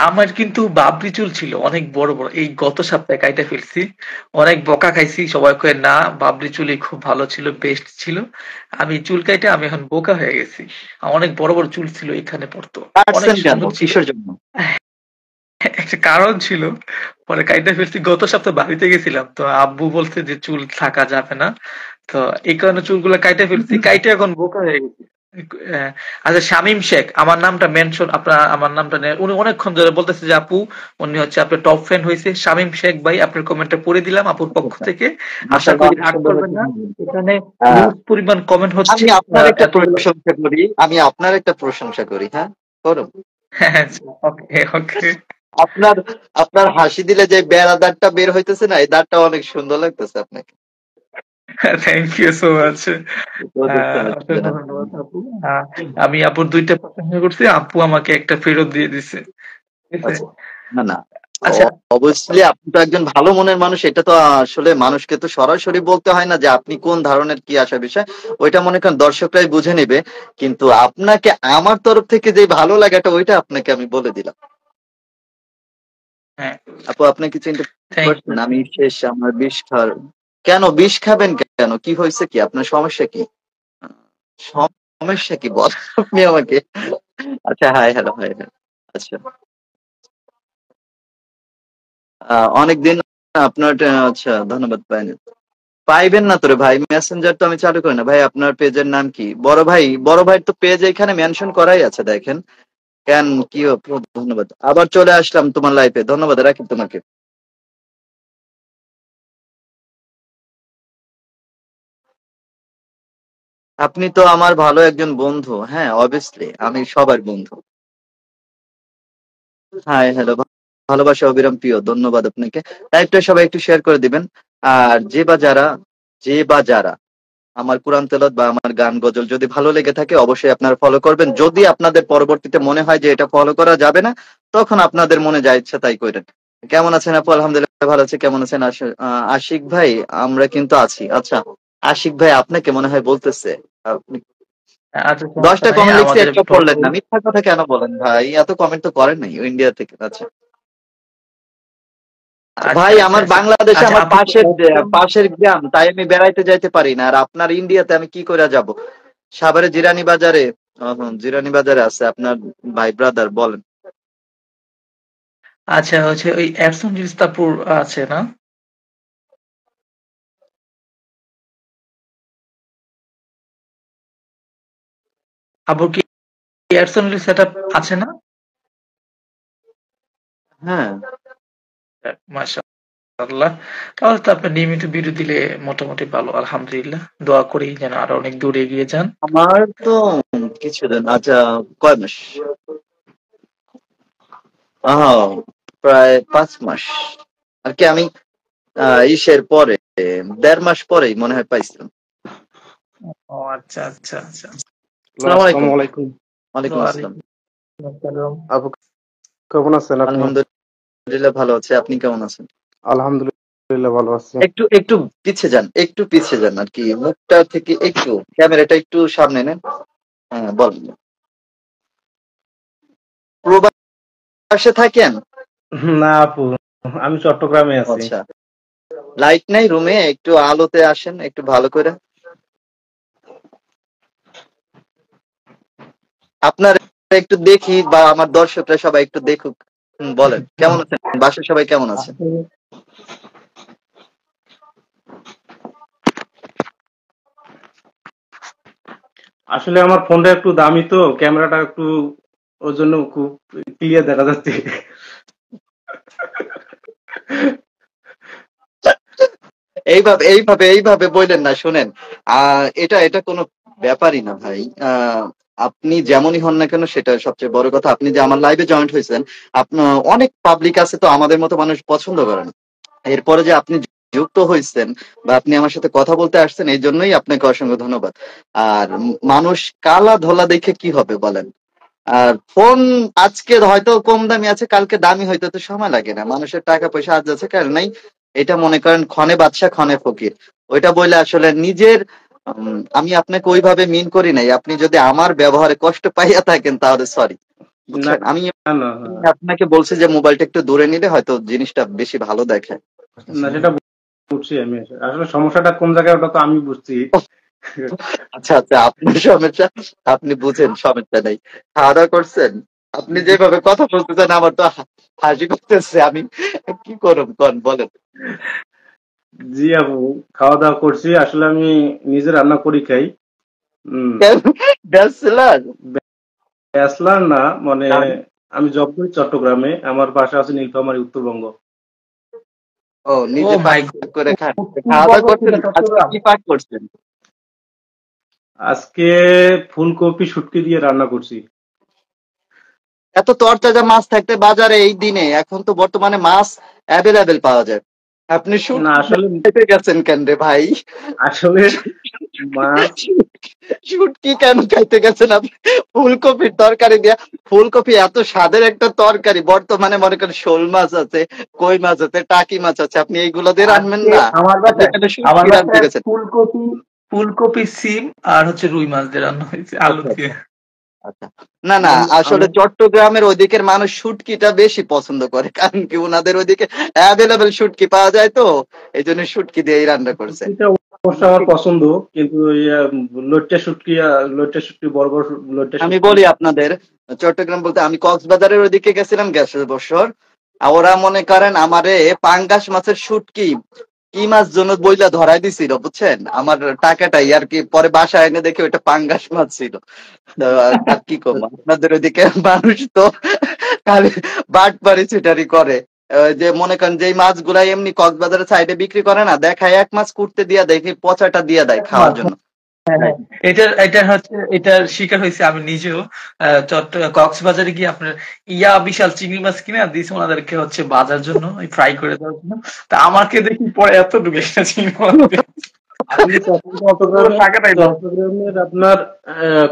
আমার কিন্তু বাবরি চুল ছিল অনেক বড় বড়। এই গত সপ্তাহে কাইটা ফেলছি, অনেক বকা খাইছি। সবাই কয়ে না, বাবরি চুলই খুব ভালো ছিল, বেস্ট ছিল। আমি চুল কাইটা আমি এখন বোকা হয়ে গেছি। আমার অনেক বড় বড় চুল ছিল, এখানে পড়তো, অনেক কাটছেন কেন? সুন্দর ছিল। কিসের জন্য? একটা কারণ ছিল, পরে কাইটা ফেলছি। গত সপ্তাহে বাড়িতে গেছিলাম, তো আব্বু বলছে যে চুল থাকা যাবে না, তো এই কারণে চুলগুলো কাইটা ফেলছি। কাইটা এখন বোকা হয়ে গেছি। আচ্ছা, শামীম শেখ আমার নামটা মেনশন, আপনার আমার নামটা উনি অনেকক্ষণ ধরে বলতেছে যে আপু উনি হচ্ছে আপনার টপ ফ্যান হয়েছে। শামীম শেখ ভাই, আপনার কমেন্টটা পড়ে দিলাম আপুর পক্ষ থেকে। আশা করি রাগ করবেন না। এখানে হিউজ পরিমাণ কমেন্ট হচ্ছে। আমি আপনার একটা এতগুলো প্রশংসা করি, আমি আপনার একটা প্রশংসা করি। হ্যাঁ, করুন। হ্যাঁ, ওকে ওকে। আপনার আপনার হাসি দিলে যে বেড়া দাঁতটা বের হইতেছে না, এই দাঁতটা অনেক সুন্দর লাগতেছে আপনাকে। Thank you so much. ধন্যবাদ আপু। আমি আপুর 2টা প্রশংসা করছি, আপু আমাকে একটা ফেরত দিয়ে দিছে। ঠিক আছে? না না, আচ্ছা, অবশ্যই আপনি তো একজন ভালো মনের মানুষ। এটা তো আসলে মানুষকে তো সরাসরি বলতে হয় না যে আপনি কোন ধরনের কি আসা বিষয়, ওইটা মনে করেন দর্শকরাই বুঝে নেবে। কিন্তু আপনাকে আমার তরফ থেকে যে ভালো লাগাটা, ওইটা আপনাকে আমি বলে দিলাম। হ্যাঁ, আপু, আপনি কি চিন্তা থ্যাংক ইউ। করছেন আমি শেষ, আমার বিষ খাওয়ার? কেন বিষ খাবেন কেন? কি হয়েছে কি? আপনার সমস্যা কি? সমস্যা কি বল আপনি আমাকে। আচ্ছা, হাই হ্যালো, হাই হ্যালো। আচ্ছা, অনেকদিন আপনার আচ্ছা, ধন্যবাদ। পাইবেন না তোরে ভাই, মেসেঞ্জার তো আমি চালু করি না ভাই। আপনার পেজের নাম কি? বড় ভাই, বড় ভাই তো পেজ এখানে মেনশন করাই আছে, দেখেন। কেন কি ধন্যবাদ, আবার চলে আসলাম তোমার লাইফে। ধন্যবাদ, রাখি তোমাকে। আপনি তো আমার ভালো একজন বন্ধু। হ্যাঁ, অবভিয়াসলি আমি সবার বন্ধু। হাই, হ্যালো, ভালোবাসা অবিরাম প্রিয়, ধন্যবাদ আপনাকে। লাইভটা সবাই একটু শেয়ার করে দিবেন। আর যে বা যারা আমার কোরআন তেলাওয়াত বা আমার গান গজল যদি ভালো লেগে থাকে অবশ্যই আপনারা ফলো করবেন। যদি আপনাদের পরবর্তীতে মনে হয় যে এটা ফলো করা যাবে না, তখন আপনাদের মনে যা ইচ্ছা তাই করেন। কেমন আছেন আপু? আলহামদুলিল্লাহ ভালো আছে। কেমন আছেন আশিক ভাই? আমরা কিন্তু আছি। আচ্ছা, আশিক ভাই আপনাকে মনে হয় বলতেছে আপনি আচ্ছা, সমস্যা 10টা নাই। কমেন্ট লিখছি, আমাদের একটা পড়লেন না, মিথ্যা কথা কেন বলেন ভাই? এত কমেন্ট তো করেন নাই ইন্ডিয়া থেকে। আচ্ছা আচ্ছা, ভাই, আচ্ছা, আমার আচ্ছা, বাংলাদেশে আচ্ছা, আমার আপু তো একদম পাশের গ্রাম, তাই আমি বেড়াইতে যাইতে পারি না। আর আপনার ইন্ডিয়াতে আমি কি করে যাব? সাভারে জিরানি বাজারে, জিরানি বাজারে আছে আপনার ভাই ব্রাদার, বলেন। আচ্ছা, হচ্ছে ওই এরসন রিস্তাপুর আছে না? আপুর কি এরসন সেট আপ আছে না? হ্যাঁ, মাশাআল্লাহ। তাহলে তো আপনি নিয়মিত ভিডিও দিলে মোটামুটি ভালো, আলহামদুলিল্লাহ। দোয়া করি যেন আরো অনেক দূর এগিয়ে যান। আমার তো কিছুদিন, আচ্ছা, কয় মাস, আহ, প্রায় 5 মাস আর কি। আমি ইসের পরে 1.5 মাস পরেই মনে হয় পাইছিলাম। ও আচ্ছা, আচ্ছা, আচ্ছা। আসসালামু আলাইকুম। আসসালামু আলাইকুম। ওয়ালাইকুম আসসালাম। ওয়ালাইকুম আসসালাম। আপু কেমন আছেন আপনি? আলহামদুলিল্লাহ ভালো আছে। আপনি কেমন আছেন? আলহামদুলিল্লাহ ভালো আছি। একটু একটু পিছিয়ে যান, একটু পিছিয়ে যান আর কি, মুখটা থেকে একটু, ক্যামেরাটা একটু সামনে নেন। হ্যাঁ, বলেন। প্রবাসে থাকেন? না আপু, আমি চট্টগ্রামে আছি। আচ্ছা, লাইট নাই রুমে, একটু আলোতে আসেন একটু ভালো করে। আপনার একটু দেখি, বা আমার দর্শকরা সবাই একটু দেখুক। বলেন, কেমন আছেন? বাসার সবাই কেমন আছে? আসলে আমার ফোনটা একটু দামি, তো ক্যামেরাটা একটু ওর জন্য খুব ক্লিয়ার দেখা যাচ্ছে। এইভাবে এইভাবে এইভাবে বললেন না, শুনেন। এটা এটা কোনো ব্যাপারই না ভাই। আপনি যেমনই হন না কেন, সেটা সবচেয়ে বড় কথা। আপনি যে আমার লাইভে জয়েন্ট হয়েছেন, আপনার অনেক পাবলিক আছে তো আমাদের মতো মানুষ পছন্দ করেন। এরপরে যে আপনি যুক্ত হয়েছেন বা আপনি আমার সাথে কথা বলতে আসছেন, এই জন্যই আপনাকে অসংখ্য ধন্যবাদ। আর মানুষ কালা ধলা দেখে কি হবে বলেন? আর ফোন আজকে হয়তো কম দামি আছে, কালকে দামি হইতে তো সময় লাগে না। মানুষের টাকা পয়সা আজ আছে কাল নাই। এটা মনে করেন ক্ষণে বাদশা ক্ষণে ফকির। ওইটা বলে আসলে নিজের, আমি আপনাকে ওইভাবে মিন করি নাই। আপনি যদি আমার ব্যবহারে কষ্ট পাইয়া থাকেন তাহলে সরি, না বুঝছেন। আমি না না আপনাকে বলছি যে মোবাইলটা একটু দূরে নিলে হয়তো জিনিসটা বেশি ভালো দেখায়। না, সেটা বুঝছি আমি। আসলে সমস্যাটা কোন জায়গায় ওটা তো আমি বুঝছি। আচ্ছা আচ্ছা, আপনার সমস্যা, আপনি বুঝেন, সমস্যা নেই। খাওয়া দাওয়া করছেন? আপনি যেভাবে কথা বলতেছেন আমার তো হাসি করতেছে। আমি কি করব, কোন বলেন। জি আপু, খাওয়া দাওয়া করছি। আসলে আমি নিজে রান্না করি খাই। ব্যাচেলর? ব্যাচলার না, মানে আমি জব করি চট্টগ্রামে, আমার বাসা আছে নীলফামারী, উত্তরবঙ্গ। ও, ও নিজে মাই পাক করে খান। খাওয়া দাওয়া করছেন? আজকে কি পাক করছেন? আজকে ফুলকপি শুটকি দিয়ে রান্না করছি। এত তরতাজা মাছ থাকতে বাজারে এই দিনে, এখন তো বর্তমানে মাছ অ্যাভেলেবেল পাওয়া যায়, আপনি না শুটকি আসলে খেতে গেছেন কেন রে ভাই? আসলে মাছ শুটকি কেন খাইতে গেছেন আপনি? ফুলকপির তরকারি দিয়া? ফুলকপি এত স্বাদের একটা তরকারি, বর্তমানে মনে করেন শোল মাছ আছে, কই মাছ আছে, টাকি মাছ আছে, আপনি এইগুলো দিয়ে রানবেন আজকে না? আমার আপনি বাসায় এখানে আমার শুটকি রানতে বাসায় গেছেন? ফুলকপি সিম আর হচ্ছে রুই মাছ দিয়ে রান্না হয়েছে আলু আচ্ছা দিয়ে। আচ্ছা আচ্ছা। না না, আসলে চট্টগ্রামের ওইদিকের মানুষ শুটকিটা বেশি পছন্দ করে, কারণ কি ওনাদের ওইদিকে অ্যাভেলেবেল শুটকি পাওয়া যায় তো, এই জন্য শুটকি দিয়েই রান্না করছে। শুটকিটা অবশ্য আমার পছন্দ, কিন্তু ওই লইট্টা শুটকি বড় বড় লইট্টা আমি শুটকি। বলি আপনাদের, চট্টগ্রাম বলতে আমি কক্সবাজারের ওইদিকে গেছিলাম গেছে বছর। আর ওরা মনে করেন আমারে পাঙ্গাস মাছের শুটকি কি মাছ জন্য বইলা ধরাই দিছিল, বুঝছেন। আমার টাকাটাই আর কি, পরে বাসায় এনে দেখে ওইটা পাঙ্গাস মাছ ছিল। তো আর কি করবো, আপনাদের ওইদিকে মানুষ তো খালি বাটপারি চিটারি করে। যে মনে করেন যেই মাছগুলা এমনি কক্সবাজারের সাইডে বিক্রি করে না, দেখায় এক মাছ কুটতে দিয়া দেখি পচাটা দিয়া দেয় খাওয়ার জন্য। হ্যাঁ, হ্যাঁ। এটা হচ্ছে এটার শিকার হয়েছে আমি নিজেও। কক্সবাজারে গিয়ে আপনার বিশাল চিংড়ি মাছ কিনে দিয়েছে ওনাদেরকে হচ্ছে ভাজার জন্য, ফ্রাই করে দেওয়ার জন্য। তা আমাকে দেখি পরে এতটুকু একটা চিংড়ি মাছ দিয়েছে। আসলে পুরো চট্টগ্রামের টাকাটাই লস। চট্টগ্রামের আপনার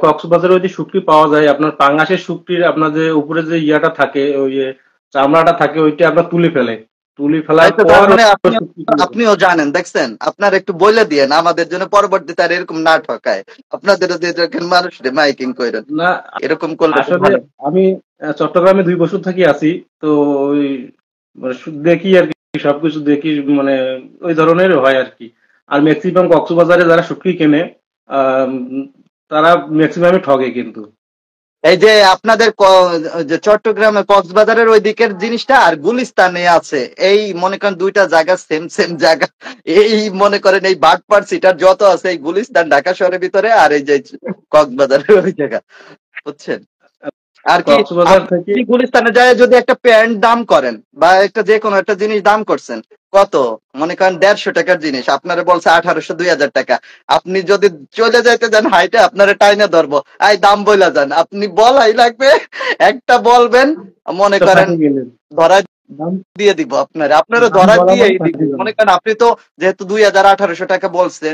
কক্সবাজারে ওই যে শুটকি পাওয়া যায়, আপনার পাঙ্গাসের শুটকির আপনার যে উপরে যে ইয়াটা থাকে, ওই যে চামড়াটা থাকে, ওইটা আপনার তুলে ফেলার এই তো তার পর মানে ওই শুটকি গুলো দেয়। আপনিও জানেন, দেখছেন, আপনার একটু বলে দিয়ে আমাদের জন্য পরবর্তীতে আর এরকম না ঠকায়। আপনাদেরও দিয়ে দেখেন মানুষরে মাইকিং করেন, না, এরকম করলে তো আসলে ভালো। আমি চট্টগ্রামে 2 বছর থাকি আছি। তো ওই মানে দেখি আর কি, সবকিছু দেখি, মানে ওই ধরনের হয় আর কি। আর ম্যাক্সিমাম কক্সবাজারে যারা শুটকি কেনে, আম, তারা ম্যাক্সিমামই ঠগে কিন্তু। এই যে আপনাদের যে চট্টগ্রামে কক্সবাজারের ওই দিকের জিনিসটা আর গুলিস্তানে আছে, এই মনে করেন দুইটা জায়গা সেম সেম জায়গা। এই মনে করেন এই বাটপার সিটার যত আছে এই গুলিস্তান ঢাকা শহরের ভিতরে, আর এই যে কক্সবাজারের ওই জায়গা, বুঝছেন? আর কি কক্সবাজার থেকে আপনি গুলিস্তানে যায় যদি একটা প্যান্ট দাম করেন বা একটা যে কোনো একটা জিনিস দাম করছেন, কত মনে করেন 150 টাকার জিনিস আপনারা বলছে 1800 2000 টাকা, আপনি যদি চলে যাইতে যান হাইটে আপনারা টাইনে ধরবো, এই দাম বইলা যান, আপনি বলাই লাগবে, একটা বলবেন, মনে করেন ফাঁকি গেলেন, ধরা দাম দিয়ে দিব আপনারা দাম ধরা বরাবর দিয়েই দিব। ফাঁকি গেল। মনে করেন আপনি তো যেহেতু 2000 1800 টাকা বলছে,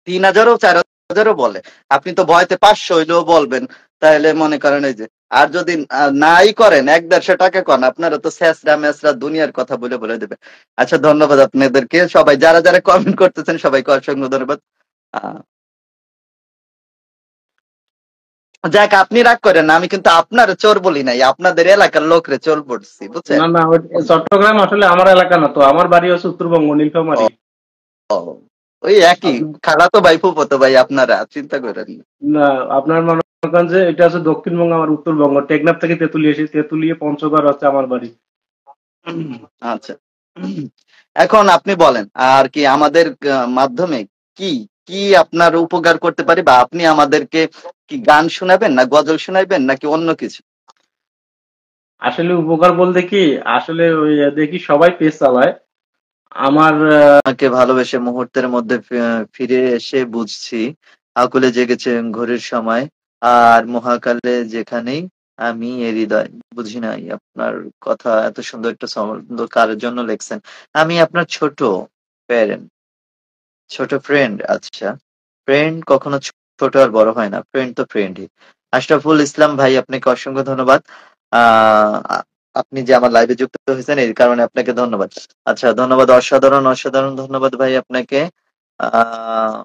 3000ও 4000ও বলে, আপনি তো ভয়তে 500 হইলেও বলবেন। তাহলে মনে করেন এই যে, আর যদি নাই করেন 100 150 টাকা কন, আপনারা তো স্যাসরা ম্যাসরা দুনিয়ার কথা বলে বলে দেবে। আচ্ছা, ধন্যবাদ আপনাদেরকে সবাই, যারা যারা কমেন্ট করতেছেন সবাইকে অসংখ্য ধন্যবাদ। আহ, যাক, আপনি রাগ করেন না, আমি কিন্তু আপনার চোর বলি নাই, আপনাদের এলাকার লোকরে চোর বলছি, বুঝছেন? না না, চট্টগ্রাম আসলে আমার এলাকা না তো, আমার বাড়ি হচ্ছে উত্তরবঙ্গ, ও, নীলফামারী। ও, ওই একই, আপনি খালাতো ভাই ফুফাতো ভাই, আপনারা চিন্তা করেন না। না, আপনার মনে করেন যে এটা হচ্ছে দক্ষিণবঙ্গ, আমার উত্তরবঙ্গ, টেকনাফ থেকে তেতুলিয়া, এসে তেতুলিয়া পঞ্চগড় হচ্ছে আমার বাড়ি। আচ্ছা, এখন আপনি বলেন আর কি আমাদের মাধ্যমে কি কি আপনার উপকার করতে পারি, বা আপনি আমাদেরকে কি গান শোনাবেন না গজল শোনাবেন নাকি অন্য কিছু? আসলে উপকার বলতে কি, আসলে ওই দেখি সবাই পেজ চালায় আমার আমাকে ভালোবেসে মুহূর্তের মধ্যে ফিরে এসে বুঝছি আকুলে জেগেছে ঘড়ির সময়, আর মহাকালে যেখানেই আমি এ হৃদয় বুঝি নাই। আপনার কথা এত সুন্দর একটা ছন্দ কার জন্য লেখছেন? আমি আপনার ছোট প্যারেন্ট, ছোট ফ্রেন্ড। আচ্ছা, ফ্রেন্ড কখনো ছোট আর বড় হয় না, ফ্রেন্ড তো ফ্রেন্ডই। আশরাফুল ইসলাম ভাই, আপনাকে অসংখ্য ধন্যবাদ। আপনি যে আমার লাইভে যুক্ত হয়েছেন এই কারণে আপনাকে ধন্যবাদ। আচ্ছা, ধন্যবাদ, অসাধারণ অসাধারণ ধন্যবাদ ভাই আপনাকে। আহ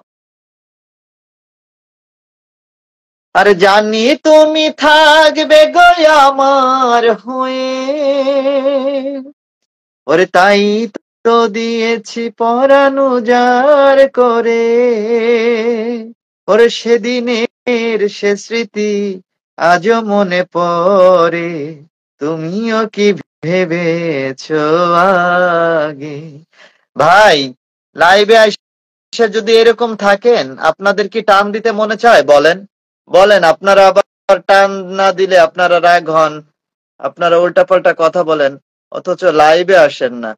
আরে জানি তুমি থাকবে গো আমার হয়ে, ওরে তাই তো দিয়েছি পরাণ উজাড় করে, ওরে সেদিনের সে স্মৃতি আজও মনে পড়ে, তুমিও কি ভেবেছো আগে? ভাই, লাইভে এসে যদি এরকম থাকেন, আপনাদের কি টান দিতে মনে চায়? বলেন, বলেন, আপনারা আবার টান না দিলে আপনারা রাগ হন, আপনারা উল্টাপাল্টা কথা বলেন, অথচ লাইভে আসেন না।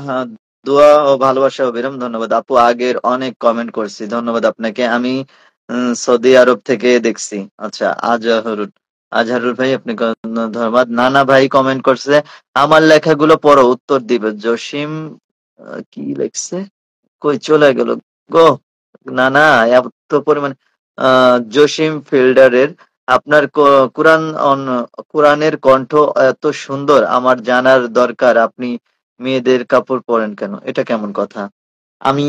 হ্যাঁ, দোয়া ও ভালোবাসা অবিরাম, ধন্যবাদ আপু, আগের অনেক কমেন্ট করছি, ধন্যবাদ আপনাকে। আমি সৌদি আরব থেকে দেখছি। আচ্ছা, আজহারুল, আজহারুল ভাই আপনাকে ধন্যবাদ। নানা ভাই কমেন্ট করছে, আমার লেখাগুলো পড়ো উত্তর দিবে। জসিম কি লিখছে, কই চলে গেল গো? না না, এত পরিমাণ। জসিম ফিল্ডারের, আপনার কোরআনের কণ্ঠ এত সুন্দর, আমার জানার দরকার আপনি মেয়েদের কাপড় পরেন কেন? এটা কেমন কথা? আমি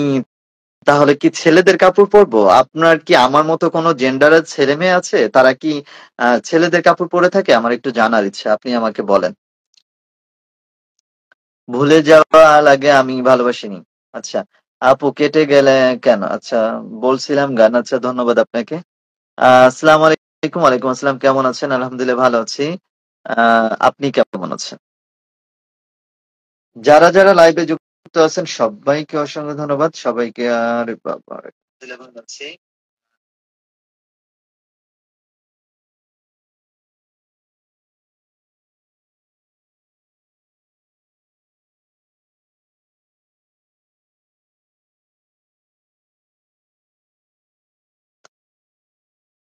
তাহলে কি ছেলেদের কাপড় পরবো? আপনার কি আমার মতো কোনো জেন্ডারের ছেলে মেয়ে আছে, তারা কি ছেলেদের কাপড় পরে থাকে? আমার একটু জানার ইচ্ছা, আপনি আমাকে বলেন। ভুলে যাওয়া লাগে আমি ভালোবাসিনি। আচ্ছা, আপু কেটে গেলে কেন? আচ্ছা, বলছিলাম গান। আচ্ছা, ধন্যবাদ আপনাকে। আসসালামু আলাইকুম। ওয়ালাইকুম আসসালাম, কেমন আছেন? আলহামদুলিল্লাহ ভালো আছি। আপনি কেমন আছেন? যারা যারা লাইভে যুক্ত আছেন সবাইকে অসংখ্য ধন্যবাদ, সবাইকে। আর বাবা, আলহামদুলিল্লাহ ভালো আছি।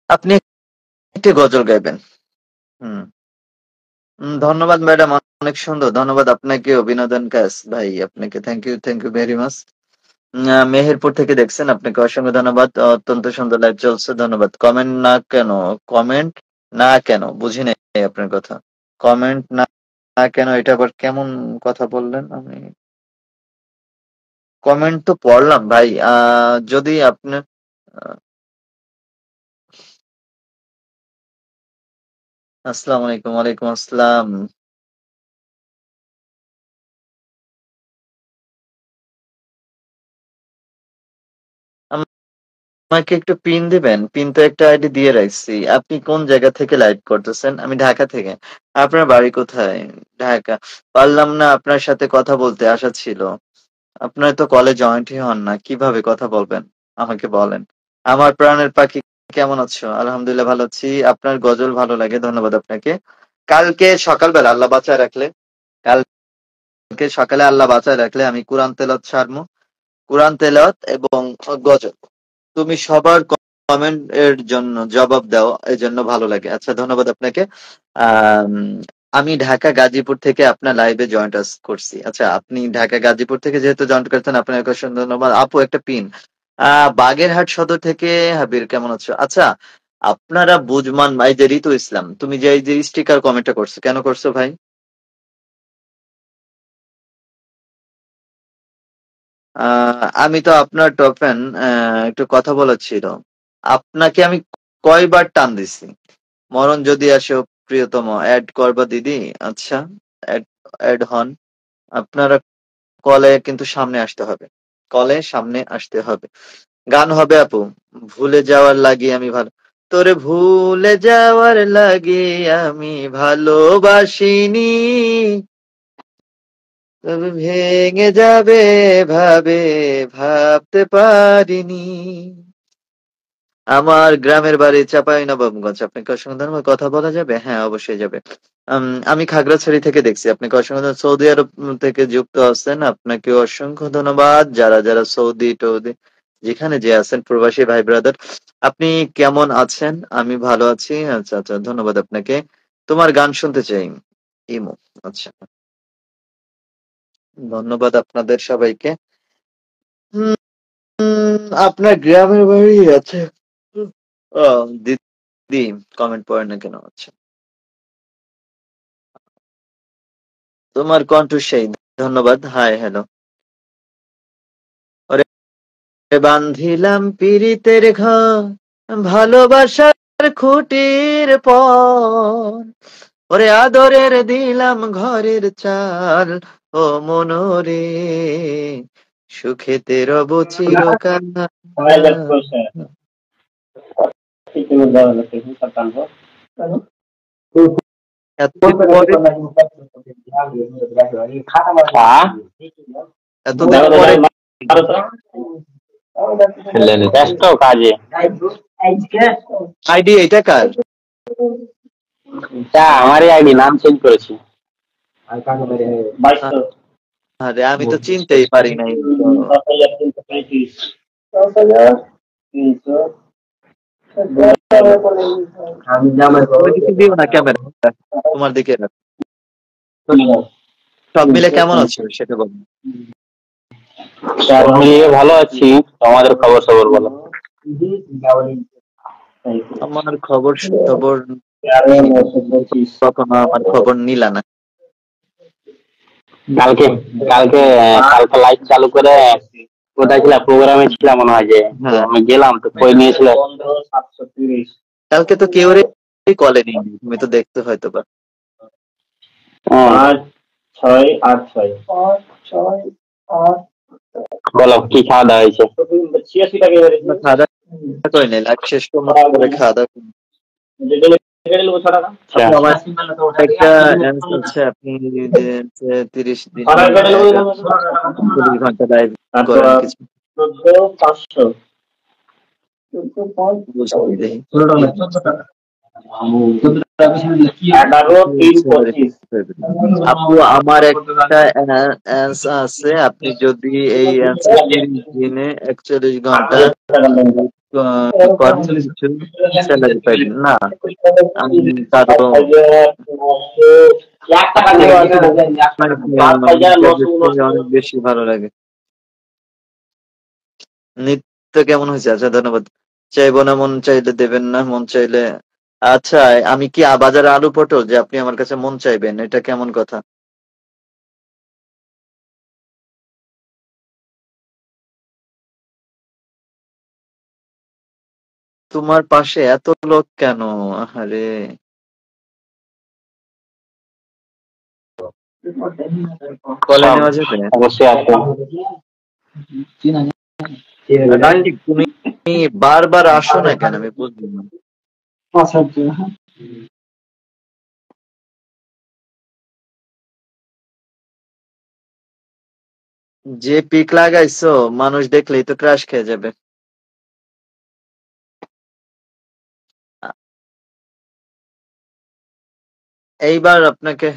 আপনি একটি গজল গাইবেন। হুম। ধন্যবাদ ম্যাডাম, অনেক সুন্দর। ধন্যবাদ আপনাকে, অভিনন্দন কাস ভাই, আপনাকে thank you very much. Meherpur থেকে দেখছেন, আপনাকে অসংখ্য ধন্যবাদ। অত্যন্ত সুন্দর লাইভ চলছে, ধন্যবাদ। কমেন্ট না কেন বুঝি নাই আপনার কথা। কমেন্ট না না কেন, এটা আবার কেমন কথা বললেন? আমি কমেন্ট তো পড়লাম ভাই। যদি আপনার আসসালামু আলাইকুম। ওয়ালাইকুম আসসালাম। আমাকে একটু পিন দিবেন? পিন তো একটা আইডি দিয়ে রাখছি। আপনি কোন জায়গা থেকে লাইভ করতেছেন? আমি ঢাকা থেকে। আপনার বাড়ি কোথায়? ঢাকা। পারলাম না আপনার সাথে কথা বলতে, আশা ছিল। আপনার তো কলে জয়েন্টই হন না, কিভাবে কথা বলবেন আমাকে বলেন। আমার প্রাণের পাখি, কেমন আছো? আলহামদুলিল্লাহ ভালো আছি। আপনার গজল ভালো লাগে, ধন্যবাদ আপনাকে। কালকে সকালবেলা আল্লাহ বাঁচায় রাখলে, কালকে সকালে আল্লাহ বাঁচায় রাখলে আমি কোরআন তেলাওয়াত ছাড়বো। কোরআন তেলাওয়াত এবং গজল। তুমি সবার কমেন্ট এর জন্য জবাব দাও, এই জন্য ভালো লাগে। আচ্ছা, ধন্যবাদ আপনাকে। আম, আমি ঢাকা গাজীপুর থেকে আপনার লাইভে জয়েন্ট করছি। আচ্ছা, আপনি ঢাকা গাজীপুর থেকে যেহেতু জয়েন্ট করছেন, আপনার অসংখ্য ধন্যবাদ। আপু একটা পিন। বাগেরহাট সদর থেকে হাবির, কেমন আছো? আচ্ছা, আপনারা বুঝমান ভাই, যে ঋতু ইসলাম, তুমি যে এই যে স্টিকার কমেন্টটা করছো, কেন করছো ভাই? আমি তো আপনার টপ ফ্যান। একটু কথা বলার ছিল। আপনাকে আমি কয়বার টান দিছি? মরণ যদি আসে ও প্রিয়তম, অ্যাড করবা দিদি? আচ্ছা, অ্যাড অ্যাড হন। আপনারা কলে কিন্তু সামনে আসতে হবে, কলে সামনে আসতে হবে। গান হবে আপু। ভুলে যাওয়ার লাগি আমি ভালো, তোরে ভুলে যাওয়ার লাগি আমি ভালোবাসিনি, তবে ভেঙে যাবে ভাবে ভাবতে পারিনি। আমার গ্রামের বাড়ি চাঁপাইনবাবগঞ্জ। আপনাকে অসংখ্য ধন্যবাদ। কথা বলা যাবে? হ্যাঁ, অবশ্যই যাবে। আমি খাগড়াছড়ি থেকে দেখছি। আপনাকে অসংখ্য ধন্যবাদ। সৌদি আরব থেকে যুক্ত আছেন, আপনাকে অসংখ্য ধন্যবাদ। যারা যারা সৌদি টৌদি যেখানে যে আছেন, প্রবাসী ভাই ব্রাদার, আপনি কেমন আছেন? আমি ভালো আছি। আচ্ছা আচ্ছা, ধন্যবাদ আপনাকে। তোমার গান শুনতে চাই। ইমো। আচ্ছা, ধন্যবাদ আপনাদের সবাইকে। হুম, আপনার গ্রামের বাড়ি আছে? ও, দিদি কমেন্ট পড়ে না কেন? আচ্ছা, তোমার কণ্ঠ সেই, ধন্যবাদ। Hi hello. ওরে বান্ধিলাম পীড়িতের ঘর, ভালোবাসার খুঁটির পর, ওরে আদরের দিলাম ঘরের চাল, ও মনোরে সুখেতে রব চিরকাল। এতদিন পরে, এতদিন পরে ব্যস্ত কাজে। আইডি এটা কার? আমারই আইডি, নাম চেঞ্জ করেছি। আরে আমি তো চিনতেই পারি নাই তো। তুমি দিকে দিও না ক্যামেরা, তোমার দিকে রাখো। সব মিলে কেমন আছো সেটা বলো। সব মিলিয়ে ভালো আছি। তোমাদের খবর সবর বলো। আমার খবর খবর কখনো আমার খবর নিলা না। কালকে কালকে কালকে লাইট চালু করে কোথায় ছিলাম, প্রোগ্রামে ছিলাম মনে হয়, যে হ্যাঁ, আমি গেলাম তো কই নিয়েছিল। কালকে তো কেউ কলে নেই, তুমি তো দেখতে হয়তো বা। 5, 6, 8, 6। বলো কি খাওয়া দাওয়া হয়েছে? খাওয়া দাওয়া করে নেই, লাইভ শেষ করে খাওয়া দাওয়া করে। আচ্ছা, আপু, আমার একটা অ্যান্সার আছে। আপনি যে 30 দিন 40 ঘন্টা লাইভ করেন, কিছু বুঝতে দেখি। 11, 3, 25। আপু, আমার একটা অ্যান্সার আছে। আপনি যদি এই অ্যান্সার 30 দিনে 41 ঘন্টা কর্মের কিছু স্যালারি পাইবেন না? আমি কারো আপু আপনার অনেক বেশি ভালো লাগে। নৃত্য কেমন হয়েছে? আচ্ছা ধন্যবাদ। চাইবো না মন চাইলে দেবেন না, মন চাইলে আচ্ছা আমি কি বাজারে আলু পটল যে আপনি আমার কাছে মন চাইবেন? এটা কেমন কথা? তোমার পাশে এত লোক কেন? আহারে কলে নেওয়া যাবে? অবশ্যই আসুন। রাকিব তুমি বারবার আসো না কেন? আমি বুঝলাম না। যে পিক লাগাইছো মানুষ দেখলেই তো ক্রাশ খেয়ে যাবে। এইবার আপনাকে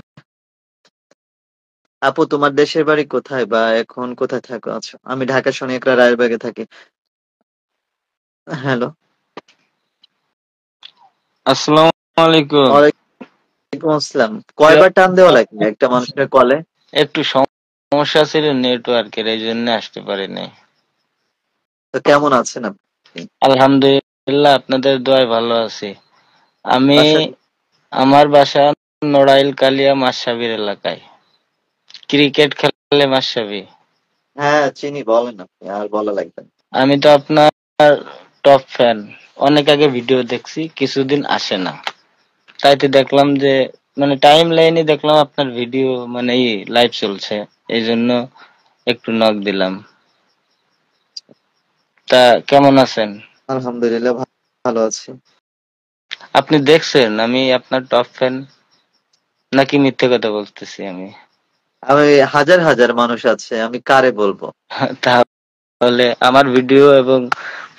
আপু তোমার দেশের বাড়ি কোথায় বা এখন কোথায় থাকো? আচ্ছা আমি ঢাকা শনিকরা রায়েরবাগে থাকি। হ্যালো, আসসালামু আলাইকুম। ওয়ালাইকুম আসসালাম। কয়বার টান দেওয়া লাগে একটা মানুষের কলে? একটু সমস্যা ছিল নেটওয়ার্কের, এই জন্য আসতে পারিনি। তো কেমন আছেন আপনি? আলহামদুলিল্লাহ, আপনাদের দোয়ায় ভালো আছি। আমি বাসা আমার বাসা নড়াইল কালিয়া মাসাবির এলাকায়। ক্রিকেট খেলে মাসাবি। হ্যাঁ চিনি, বলেন আপনি, আর বলা লাগবে না। আমি তো আপনার টপ ফ্যান। অনেক আগে ভিডিও দেখছি, কিছুদিন আসে না, তাইতে দেখলাম যে মানে টাইম লাইনে দেখলাম আপনার ভিডিও মানে লাইভ চলছে, এই জন্য একটু নক দিলাম। তা কেমন আছেন? আলহামদুলিল্লাহ ভালো আছি। আপনি দেখছেন আমি আপনার টপ ফ্যান, নাকি মিথ্যে কথা বলতেছি আমি? আমি হাজার হাজার মানুষ আছে, আমি কারে বলবো? তাহলে আমার ভিডিও এবং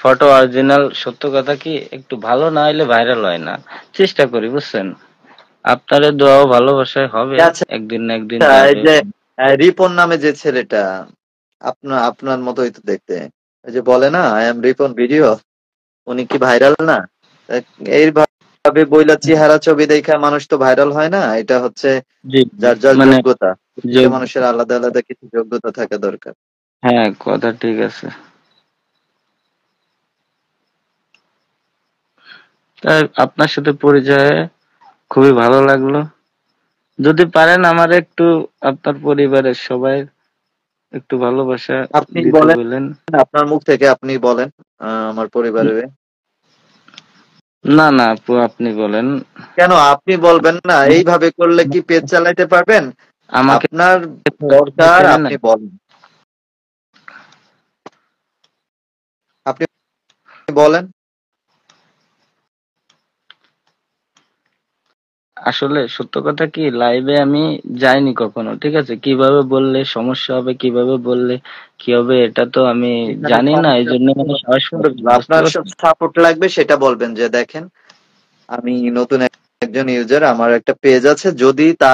ফটো অরিজিনাল, সত্য কথা কি একটু ভালো না হইলে ভাইরাল হয় না। চেষ্টা করি, বুঝছেন? আপনার দোয়াও ভালোবাসায় হবে, আচ্ছা একদিন না একদিন এই যাবে। যে রিপন নামে যে ছেলেটা, আপনার আপনার মতোই তো দেখতে, ওই যে বলে না আই এম রিপন ভিডিও, উনি কি ভাইরাল না? এইভাবে বইলা চেহারা ছবি দেখা মানুষ তো ভাইরাল হয় না। এটা হচ্ছে জি, যার যার মানে যোগ্যতা, প্রত্যেকটা যোগ- মানুষের আলাদা আলাদা কিছু যোগ্যতা থাকা দরকার। হ্যাঁ, কথা ঠিক আছে। তাই আপনার সাথে পরিচয় হয়ে খুবই ভালো লাগলো। যদি পারেন আমার একটু আপনার পরিবারের সবাই একটু ভালোবাসা আপনি দিতে বলেন, বলেন। আপনার মুখ থেকে আপনি বলেন আমার পরিবারের। না না আপু, আপনি বলেন। কেন আপনি বলবেন না? এইভাবে করলে কি পেজ চালাইতে পারবেন? আমাকে আপনার দরকার চেনে না। আপনি বলেন, আপনি বলেন। আসলে সত্য কথা কি, লাইভে আমি যাইনি কখনো, ঠিক আছে? কিভাবে বললে সমস্যা হবে, কিভাবে বললে কি হবে, এটা তো আমি এখানে জানি না, এই সমস্যা জন্য মানে সাহস সুন্দর, পাচ্ছি না, বুঝতে আপনার পারছেন? সাপোর্ট লাগবে সেটা বলবেন যে দেখেন আমি নতুন একজন ইউজার, আমার একটা পেজ আছে, যদি তা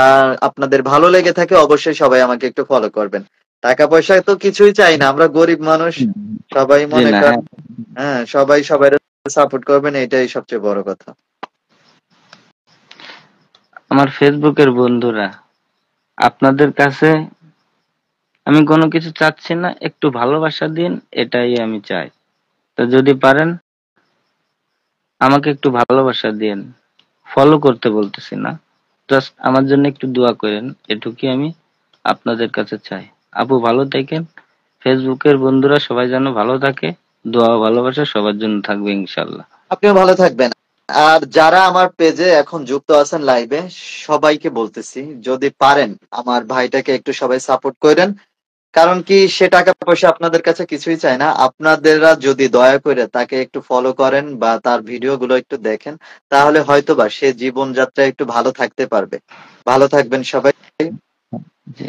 আপনাদের ভালো লেগে থাকে অবশ্যই সবাই আমাকে একটু ফলো করবেন। টাকা পয়সা তো কিছুই চাই না, আমরা গরিব মানুষ, সবাই জি মনে না, করেন হ্যাঁ। হ্যাঁ সবাই সবাই সাপোর্ট করবেন, এটাই সবচেয়ে বড় কথা। আমার ফেসবুকের বন্ধুরা, আপনাদের কাছে আমি কোনো কিছু চাচ্ছি না, একটু ভালোবাসা দিন, এটাই আমি চাই। তো যদি পারেন আমাকে একটু ভালোবাসা দিন, ফলো করতে বলতেছি না, জাস্ট আমার জন্য একটু দোয়া করেন, এটুকুই আমি আপনাদের কাছে চাই। আপু ভালো থাকেন, ফেসবুকের বন্ধুরা সবাই যেন ভালো থাকে, দোয়া ভালোবাসা সবার জন্য থাকবে ইনশাল্লাহ। আপনিও ভালো থাকবেন। আর যারা আমার পেজে এখন যুক্ত আছেন লাইভে, সবাইকে বলতেছি যদি পারেন আমার ভাইটাকে একটু সবাই সাপোর্ট করেন। কারণ কি সে টাকা পয়সা আপনাদের কাছে কিছুই চায় না, আপনাদেরা যদি দয়া করে তাকে একটু ফলো করেন বা তার ভিডিও গুলো একটু দেখেন, তাহলে হয়তোবা সে জীবনযাত্রায় একটু ভালো থাকতে পারবে। ভালো থাকবেন সবাই। জি,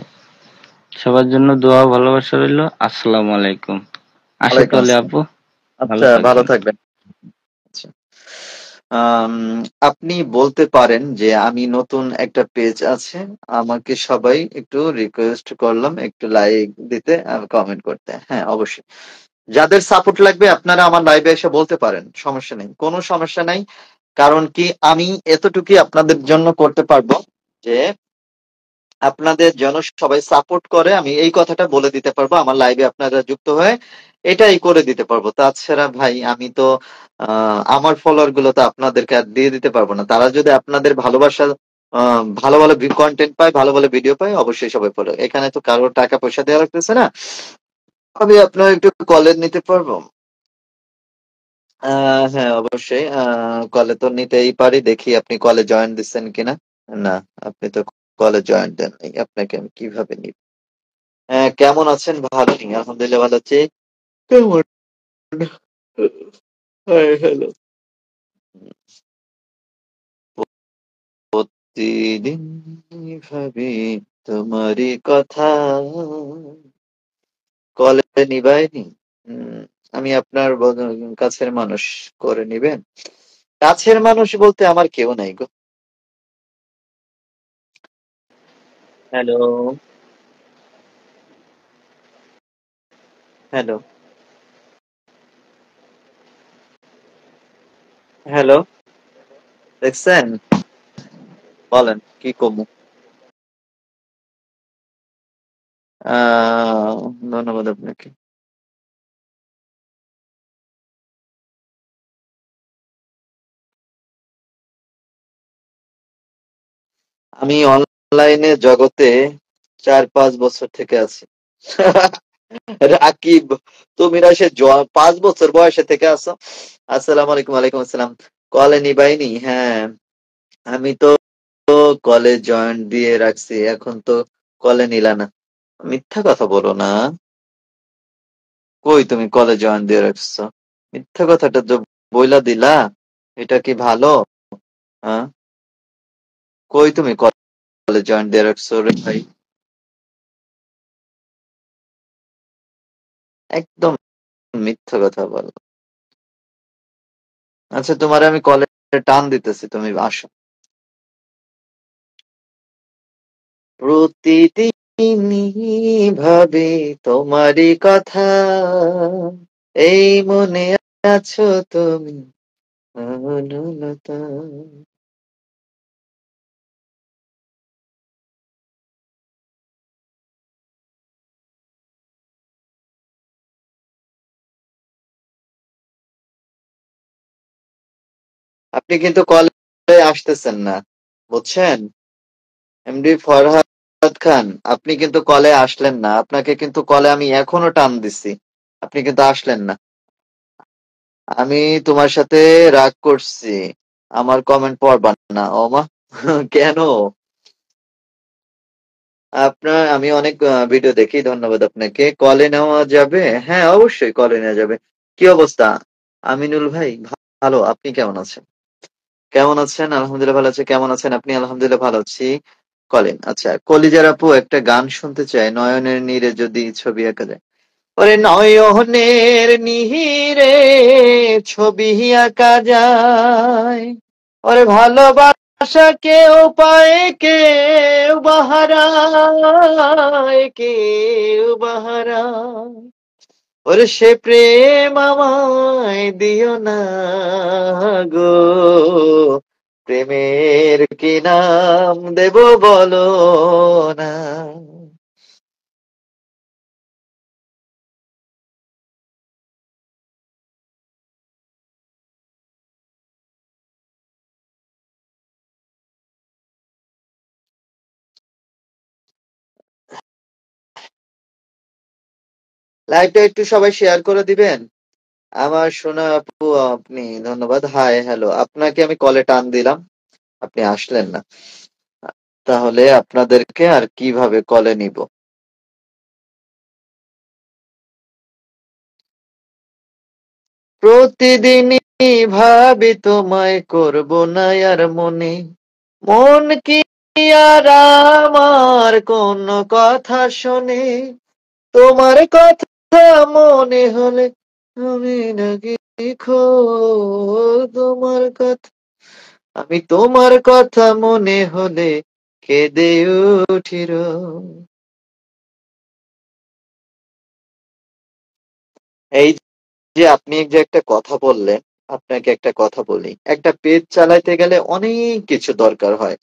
সবার জন্য দোয়া ভালোবাসা রইল। আসসালামু আলাইকুম। আসি ওয়ালাইকুম তাহলে আসসালাম। আপু, ভালো আচ্ছা ভালো থাকবেন। থাকবেন। আচ্ছা আম, আপনি বলতে পারেন যে আমি নতুন একটা পেজ আছে, আমাকে সবাই একটু রিকোয়েস্ট করলাম একটু লাইক দিতে আর কমেন্ট করতে। হ্যাঁ অবশ্যই, যাদের সাপোর্ট লাগবে আপনারা আমার লাইভে এসে বলতে পারেন, সমস্যা নেই, কোনো সমস্যা নাই। কারণ কি আমি এতটুকুই আপনাদের জন্য করতে পারবো যে আপনাদের যেন সবাই সাপোর্ট করে, আমি এই কথাটা বলে দিতে পারবো আমার লাইভে আপনারা যুক্ত হয়ে, এটাই করে দিতে পারবো। তাছাড়া ভাই আমি তো আমার ফলোয়ার গুলো তো আপনাদেরকে আর দিয়ে দিতে পারবো না। তারা যদি আপনাদের ভালোবাসা ভালো ভালো কন্টেন্ট পায়, ভালো ভালো ভিডিও পায়, অবশ্যই সবাই ফলো। এখানে তো কারো টাকা পয়সা দেওয়া লাগতেছে না, আমি আপনার একটু কলের নিতে পারবো। হ্যাঁ অবশ্যই, কলে তো নিতেই পারি। দেখি আপনি কলে জয়েন দিচ্ছেন কিনা। না, আপনি তো কলে জয়েন দেন নাই, আপনাকে আমি কিভাবে নিব? কেমন আছেন? ভালো নেই, আলহামদুলিল্লাহ ভালো আছি। কেমন? হ্যালো। প্রতিদিন ভাবি তোমারই কথা, কলে নিবাইনি। আমি আপনার কাছের মানুষ করে নিবেন? কাছের মানুষ বলতে আমার কেউ নাই গো। হ্যালো, হ্যালো, হ্যালো, দেখছেন? বলেন কি কমু? ধন্যবাদ আপনাকে। আমি অনলাইনে জগতে 4-5 বছর থেকে আছি। রাকিব, তুমি না সে 5 বছর বয়সে থেকে আছো। আসসালামু আলাইকুম। ওয়ালাইকুম আসসালাম। কলে নিবাইনি? হ্যাঁ, আমি তো কলে জয়েন্ট দিয়ে রাখছি, এখন তো কলে নিলা না। মিথ্যা কথা বলো না। কই তুমি কলে জয়েন দিয়ে রাখছো? মিথ্যা কথাটা তো বইলা দিলা। এটা কি ভালো? হ্যাঁ, কই তুমি কলে জয়েন দিয়ে রাখছো রে ভাই? একদম মিথ্যা কথা বলো। আচ্ছা, তোমার আমি কলে টান দিতেছি, তুমি আসো। প্রতিদিনই ভাবে তোমারই কথা, এই মনে আছো তুমি অনুলতা। আপনি কিন্তু কলে আসতেছেন না, বুঝছেন? এমডি ফরহাদ খান, আপনি কিন্তু কলে আসলেন না। আপনাকে কিন্তু কলে আমি এখনো টান দিছি, আপনি কিন্তু আসলেন না। আমি তোমার সাথে রাগ করছি, আমার কমেন্ট পড়বা না ও মা। কেন? আপনার আমি অনেক ভিডিও দেখি, ধন্যবাদ আপনাকে। কলে নেওয়া যাবে? হ্যাঁ অবশ্যই কলে নেওয়া যাবে। কি অবস্থা আমিনুল ভাই? ভালো, আপনি কেমন আছেন? কেমন আছেন? আলহামদুলিল্লাহ ভালো আছি। কেমন আছেন আপনি? আলহামদুলিল্লাহ ভালো আছি। কলেন, আচ্ছা কলিজার আপু একটা গান শুনতে চাই, নয়নের নীরে যদি ছবি আঁকা যায়। ওরে নয়নের নীরে ছবি আঁকা যায়, ওরে ভালোবাসা কেউ পায় কেউ বাহারায়, কেউ বাহারায়, ওরে সে প্রেম আমায় দিও না গো, প্রেমের কি নাম দেব বলো না। লাইভটা একটু সবাই শেয়ার করে দিবেন। আমার সোনা আপু, আপনি ধন্যবাদ। হাই হ্যালো, আপনাকে আমি কলে টান দিলাম, আপনি আসলেন না। তাহলে আপনাদেরকে আর কিভাবে কলে নিব? প্রতিদিনই ভাবি তোমায়, করব না আর মনে, মন কি আর আমার কোন কথা শোনে? তোমার কথা মনে হলে আমি নাকি খো, তোমার কথা, আমি তোমার কথা মনে হলে কেঁদে উঠির। এই যে আপনি যে একটা কথা বললেন, আপনাকে একটা কথা বলি। একটা পেজ চালাইতে গেলে অনেক কিছু দরকার হয়।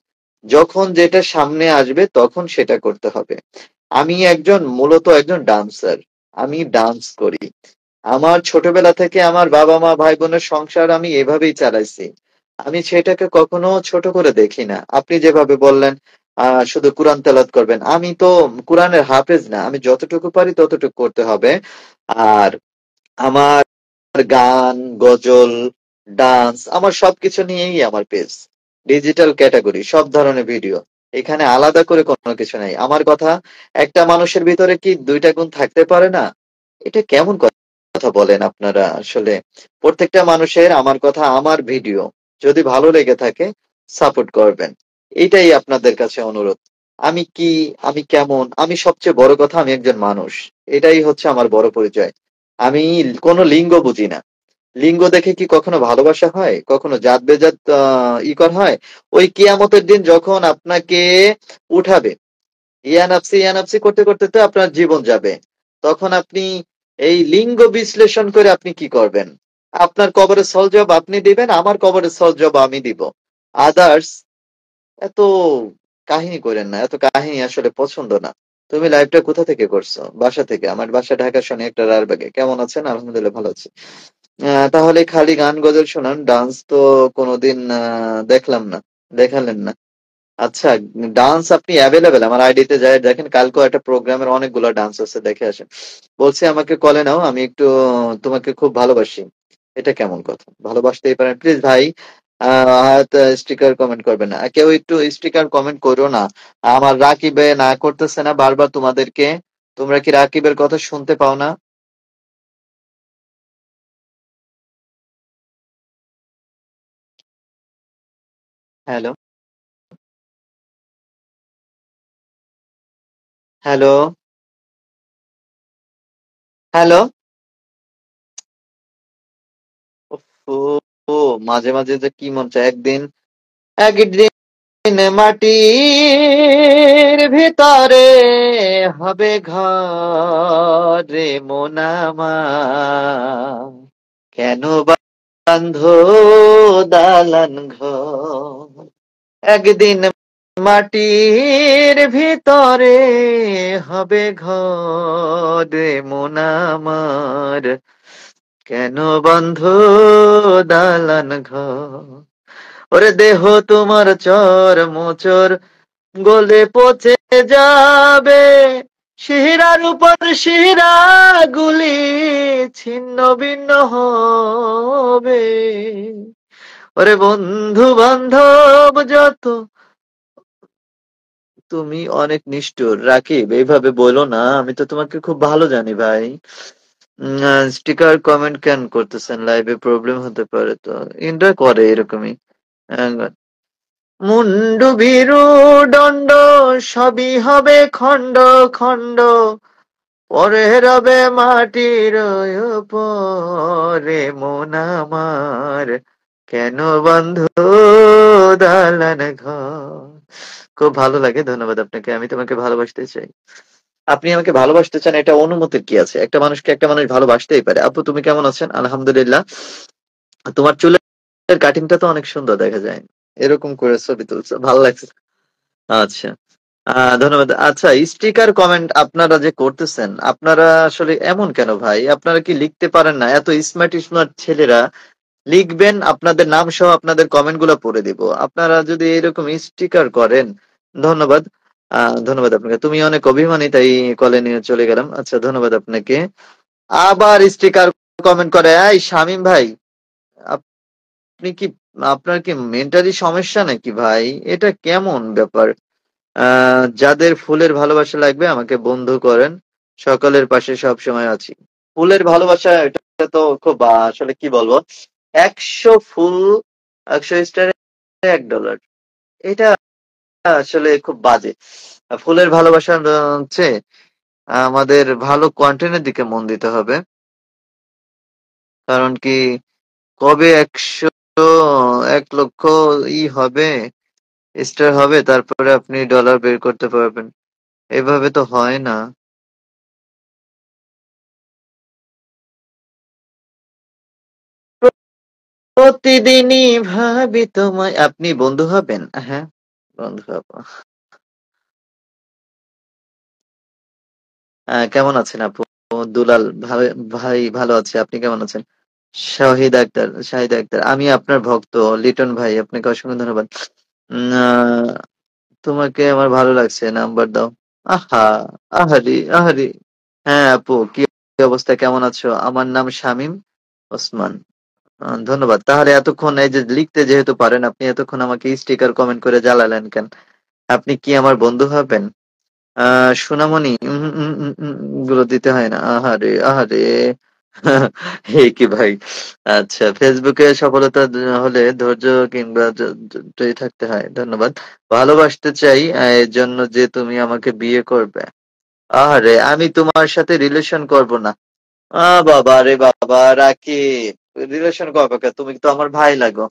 যখন যেটা সামনে আসবে তখন সেটা করতে হবে। আমি মূলত একজন ডান্সার। আমি ডান্স করি। আমার ছোটবেলা থেকে আমার বাবা-মা, ভাই-বোনের সংসার আমি এভাবেই চালাইছি। আমি সেটাকে কখনো ছোট করে দেখি না। আপনি যেভাবে বললেন, শুধু কুরআন তেলাওয়াত করবেন। আমি তো কুরআনের হাফেজ না। আমি যতটুকু পারি ততটুকু করতে হবে। আর আমার গান, গজল, ডান্স আমার সবকিছু নিয়েই আমার পেজ। ডিজিটাল ক্যাটেগরি সব ধরনের ভিডিও। এখানে আলাদা করে কোনো কিছু নাই। আমার কথা একটা মানুষের ভিতরে কি ২ টা গুণ থাকতে পারে না? এটা কেমন কথা বলেন আপনারা আসলে? প্রত্যেকটা মানুষের আমার কথা আমার ভিডিও যদি ভালো লেগে থাকে সাপোর্ট করবেন। এইটাই আপনাদের কাছে অনুরোধ। আমি কি, আমি কেমন, আমি সবচেয়ে বড় কথা আমি একজন মানুষ। এটাই হচ্ছে আমার বড় পরিচয়। আমি কোনো লিঙ্গ বুঝি না। লিঙ্গ দেখে কি কখনো ভালোবাসা হয়? কখনো জাত বেজাত করা হয়? ওই কিয়ামতের দিন যখন আপনাকে উঠাবে, ইয়া নাফসি, ইয়া নাফসি করতে, করতে তো আপনার জীবন যাবে। তখন আপনি এই লিঙ্গ বিশ্লেষণ করে আপনি কি করবেন? আপনার কবরের সওয়াল-জবাব আপনি দিবেন, আমার কবরের সওয়াল-জবাব আমি দিব। আদারস এত কাহিনী কইরেন না। এত কাহিনী আসলে পছন্দ না। তুমি লাইভটা কোথা থেকে করছো? বাসা থেকে। আমার বাসা ঢাকা শনি একটা রারবাগে। কেমন আছেন? আলহামদুলিল্লাহ ভালো আছি। তাহলে খালি গান গজল শোনান, ডান্স তো কোনোদিন দেখলাম না, দেখালেন না। আচ্ছা, ডান্স আপনি অ্যাভেলেবেল আমার আইডিতে যায় দেখেন, কালকেও একটা প্রোগ্রামের অনেকগুলো ডান্স আছে, দেখে আসেন। বলছি আমাকে কলে নাও, আমি একটু তোমাকে খুব ভালোবাসি। এটা কেমন কথা? ভালোবাসতেই পারেন প্লিজ ভাই। স্টিকার কমেন্ট করবেন না, কেউ একটু স্টিকার কমেন্ট করো না। আমার রাকিবে না করতেছে না বারবার তোমাদেরকে। তোমরা কি রাকিবের কথা শুনতে পাও না? Hello, hello, hello. ও, ও, মাঝে মাঝে যে কি মন চায় একদিন, একদিন মাটির ভিতরে হবে ঘর রে মন আমার, কেন বান্ধ দালান ঘর, একদিন মাটির ভিতরে হবে ঘর রে মন আমার, কেন বন্ধ দালান ঘর, ওরে দেহ তোমার চর মোচর গলে পচে যাবে, শিরার উপর শিরা গুলি ছিন্ন ভিন্ন হবে, ওরে বন্ধু বান্ধব যত তুমি অনেক নিষ্ঠুর। রাকিব এইভাবে বলো না, আমি তো তোমাকে খুব ভালো জানি ভাই। স্টিকার কমেন্ট কেন করতেছেন? লাইভে প্রবলেম হতে পারে তো। ইন্দ্রা করে এরকমই। আহ, মুন্ডু ভীরু দণ্ড সবই হবে খণ্ড খণ্ড, পরে রবে মাটির পরে মন আমার, কেন বন্ধ দালান ঘর। খুব ভালো লাগে, ধন্যবাদ আপনাকে। আমি তোমাকে ভালোবাসতে চাই। আপনি আমাকে ভালোবাসতে চান, এটা অনুমতির কি আছে? একটা মানুষকে একটা মানুষ ভালোবাসতেই পারে। আপু তুমি কেমন আছেন? আলহামদুলিল্লাহ। তোমার চুলের কাটিংটা তো অনেক সুন্দর দেখা যায়। এরকম করে ছবি তুলছো, ভালো লাগছে। আচ্ছা, ধন্যবাদ। আচ্ছা, স্টিকার কমেন্ট আপনারা যে করতেছেন, আপনারা আসলে এমন কেন ভাই? আপনারা কি লিখতে পারেন না? এত স্মার্ট স্মার্ট ছেলেরা লিখবেন, আপনাদের নাম সহ আপনাদের কমেন্ট গুলো পড়ে দিব। আপনারা যদি এরকম স্টিকার করেন, ধন্যবাদ। ধন্যবাদ আপনাকে। তুমি অনেক অভিমানী তাই কলে নিয়ে চলে গেলাম। আচ্ছা, ধন্যবাদ আপনাকে। আবার স্টিকার কমেন্ট করে, এই শামীম ভাই, আপনি কি, আপনার কি মেন্টালি সমস্যা নাকি ভাই? এটা কেমন ব্যাপার? যাদের ফুলের ভালোবাসা লাগবে আমাকে বন্ধু করেন, সকলের পাশে সব সময় আছি। ফুলের ভালোবাসা এটা তো খুব আসলে কি বলবো, ১০০ ফুল ১০০ স্টারে $১। এটা আসলে খুব বাজে। ফুলের ভালোবাসা হচ্ছে আমাদের ভালো কন্টেন্টের দিকে মন দিতে হবে। কারণ কি, কবে ১০০ ১ লক্ষ হবে, স্টার হবে, তারপরে আপনি ডলার বের করতে পারবেন। এভাবে তো হয় না। প্রতিদিনই ভাবি তোমায়। আপনি বন্ধু হবেন? হ্যাঁ, বন্ধু হব। কেমন আছেন আপু? দুলাল ভাই, ভাই ভালো আছে। আপনি কেমন আছেন? শাহিদ আক্তার, আমি আপনার ভক্ত। লিটন ভাই, আপনাকে অসংখ্য ধন্যবাদ। আহ, তোমাকে আমার ভালো লাগছে, নাম্বার দাও। আহা, আহারি আহারি। হ্যাঁ আপু, কি অবস্থা, কেমন আছো? আমার নাম শামীম ওসমান। ধন্যবাদ। তাহলে এতক্ষণ এই যে লিখতে যেহেতু পারেন, আপনি এতক্ষণ আমাকে স্টিকার কমেন্ট করে জ্বালালেন কেন? আপনি কি আমার বন্ধু হবেন? সোনামণি, গুলো দিতে হয় না। আহারে আহারে। এই কি ভাই? আচ্ছা, ফেসবুকে সফলতা হলে ধৈর্য কিংবা ধৈর্যই থাকতে হয়। ধন্যবাদ। ভালোবাসতে চাই এর জন্য যে তুমি আমাকে বিয়ে করবে। আহারে, আমি তোমার সাথে রিলেশন করব না। বাবা রে বাবা, রাকিব, রিলেশন করবে কে? তুমি তো আমার ভাই লাগো।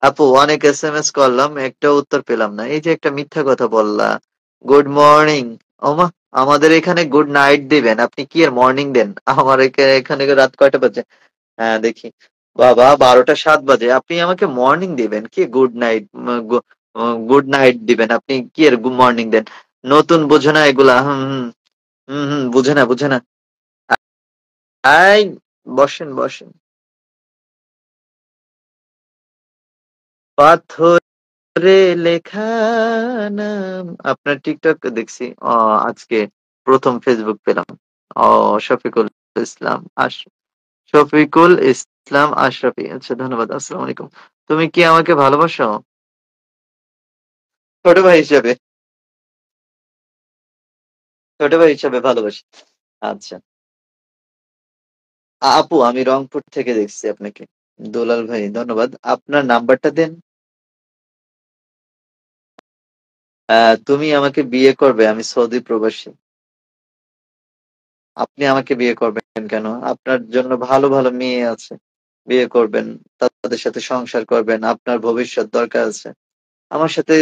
আপু, অনেক এসএমএস করলাম, একটা উত্তর পেলাম না। এই যে একটা মিথ্যা কথা বললা। Good morning. ওমা, আমাদের এখানে গুড নাইট দিবেন, আপনি কি আর মর্নিং দেন? আমার এখানে রাত কয়টা বাজে? হ্যাঁ দেখি। বাবা, 12টা 7 বাজে, আপনি আমাকে মর্নিং দিবেন? কি গুড নাইট? গুড নাইট দিবেন, আপনি কি আর মর্নিং দেন? নতুন বোঝে না এগুলা। হুম হুম হুম হুম, বুঝে না বুঝে না। আই, বসেন বসেন। পাথরে লেখা নাম। আপনার টিকটক দেখছি। আজকে প্রথম ফেসবুক পেলাম। ও, শফিকুল ইসলাম আশ শফিকুল ইসলাম আশরাফি। আচ্ছা, ধন্যবাদ। আসসালামু আলাইকুম। তুমি কি আমাকে ভালোবাসো? ছোট ভাই হিসেবে। ছোট ভাই হিসেবে ভালোবাসি। আচ্ছা। আপু, আমি রংপুর থেকে দেখছি আপনাকে। দুলাল ভাই, ধন্যবাদ। আপনার নাম্বারটা দেন। তুমি আমাকে বিয়ে করবে? আমি সৌদি প্রবাসী। আপনি আমাকে বিয়ে করবেন কেন? আপনার জন্য ভালো ভালো মেয়ে আছে, বিয়ে করবেন, তাদের সাথে সংসার করবেন, আপনার ভবিষ্যৎ দরকার আছে। আমার সাথে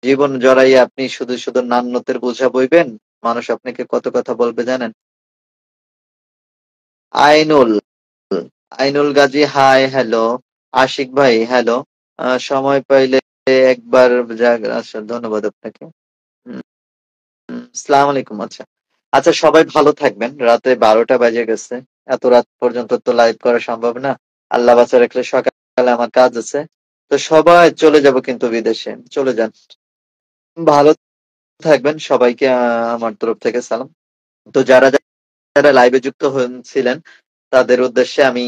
জীবন জড়াইয়ে আপনি শুধু শুধু নান্নতের বোঝা বইবেন? মানুষ আপনাকে কত কথা বলবে জানেন? Ainul, Ainul Gazi, hi hello. আশিক ভাই, হ্যালো। সময় পাইলে একবার আচ্ছা, ধন্যবাদ আপনাকে। সালাম আলাইকুম। আচ্ছা আচ্ছা, সবাই ভালো থাকবেন। রাতে 12টা বাজে গেছে, এত রাত পর্যন্ত তো লাইভ করা সম্ভব না। আল্লাহ বাঁচা রাখলে সকালে আমার কাজ আছে। তো সবাই চলে যাব কিন্তু বিদেশে, চলে যান। ভালো থাকবেন সবাইকে, আমার তরফ থেকে সালাম। তো যারা যারা লাইভে যুক্ত হয়েছিলেন তাদের উদ্দেশ্যে আমি,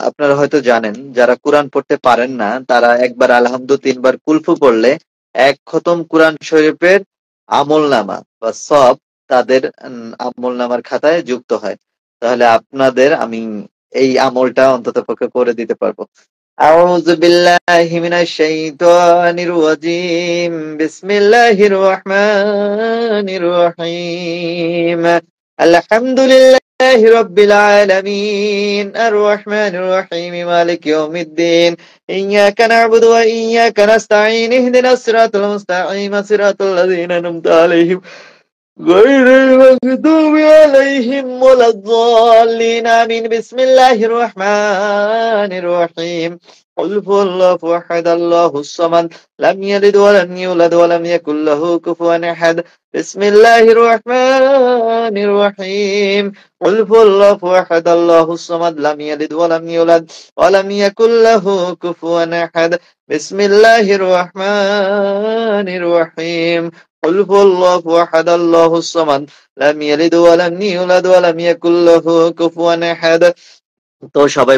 আপনারা হয়তো জানেন, যারা কোরআন পড়তে পারেন না তারা একবার আলহামদু 3 বার কুলফু পড়লে 1 খতম কোরআন শরীফের আমলনামা বা সব তাদের আমলনামার খাতায় যুক্ত হয়। তাহলে আপনাদের আমি এই আমলটা অন্তত পক্ষে করে দিতে পারবো। আউযু বিল্লাহি মিনাশ শাইতানির রাজিম। বিসমিল্লাহির রহমানির রহিম। আলহামদুলিল্লাহি রাব্বিল আলামিন। আর রহমানির রহিম। মালিকি ইয়াউমিদ্দিন। ইয়্যাকা না'বুদু ওয়া ইয়্যাকা নাস্তাঈন। ইহদিনাস সিরাতাল মুস্তাকিম। সিরাতাল লাযীনা আন'আমতা আলাইহিম গায়রিল মাগদুবি আলাইহিম ওয়ালাদ-দাল্লিন। আমিন। বিসমিল্লাহির রহমানির রহিম। قل هو الله أحد الله الصمد لم يلد ولم يولد ولم يكن له كفوا أحد. بسم الله الرحمن الرحيم. قل هو الله أحد الله الصمد لم يلد ولم يولد ولم يكن له كفوا أحد. بسم الله الرحمن الرحيم. قل هو الله أحد الله الصمد لم يلد ولم يولد ولم يكن له كفوا أحد. তো সবাই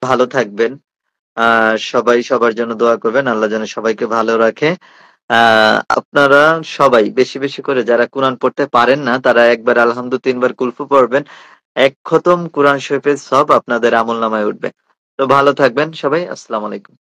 ভালো থাকবেন। সবাই সবার জন্য দোয়া করবেন, আল্লাহ যেন সবাইকে ভালো রাখে। আপনারা সবাই বেশি বেশি করে, যারা কোরআন পড়তে পারেন না তারা একবার আলহামদু 3 বার কুলফু পড়বেন। 1 খতম কোরআন শরীফের সব আপনাদের আমলনামায় উঠবে। তো ভালো থাকবেন সবাই। আসসালামু আলাইকুম।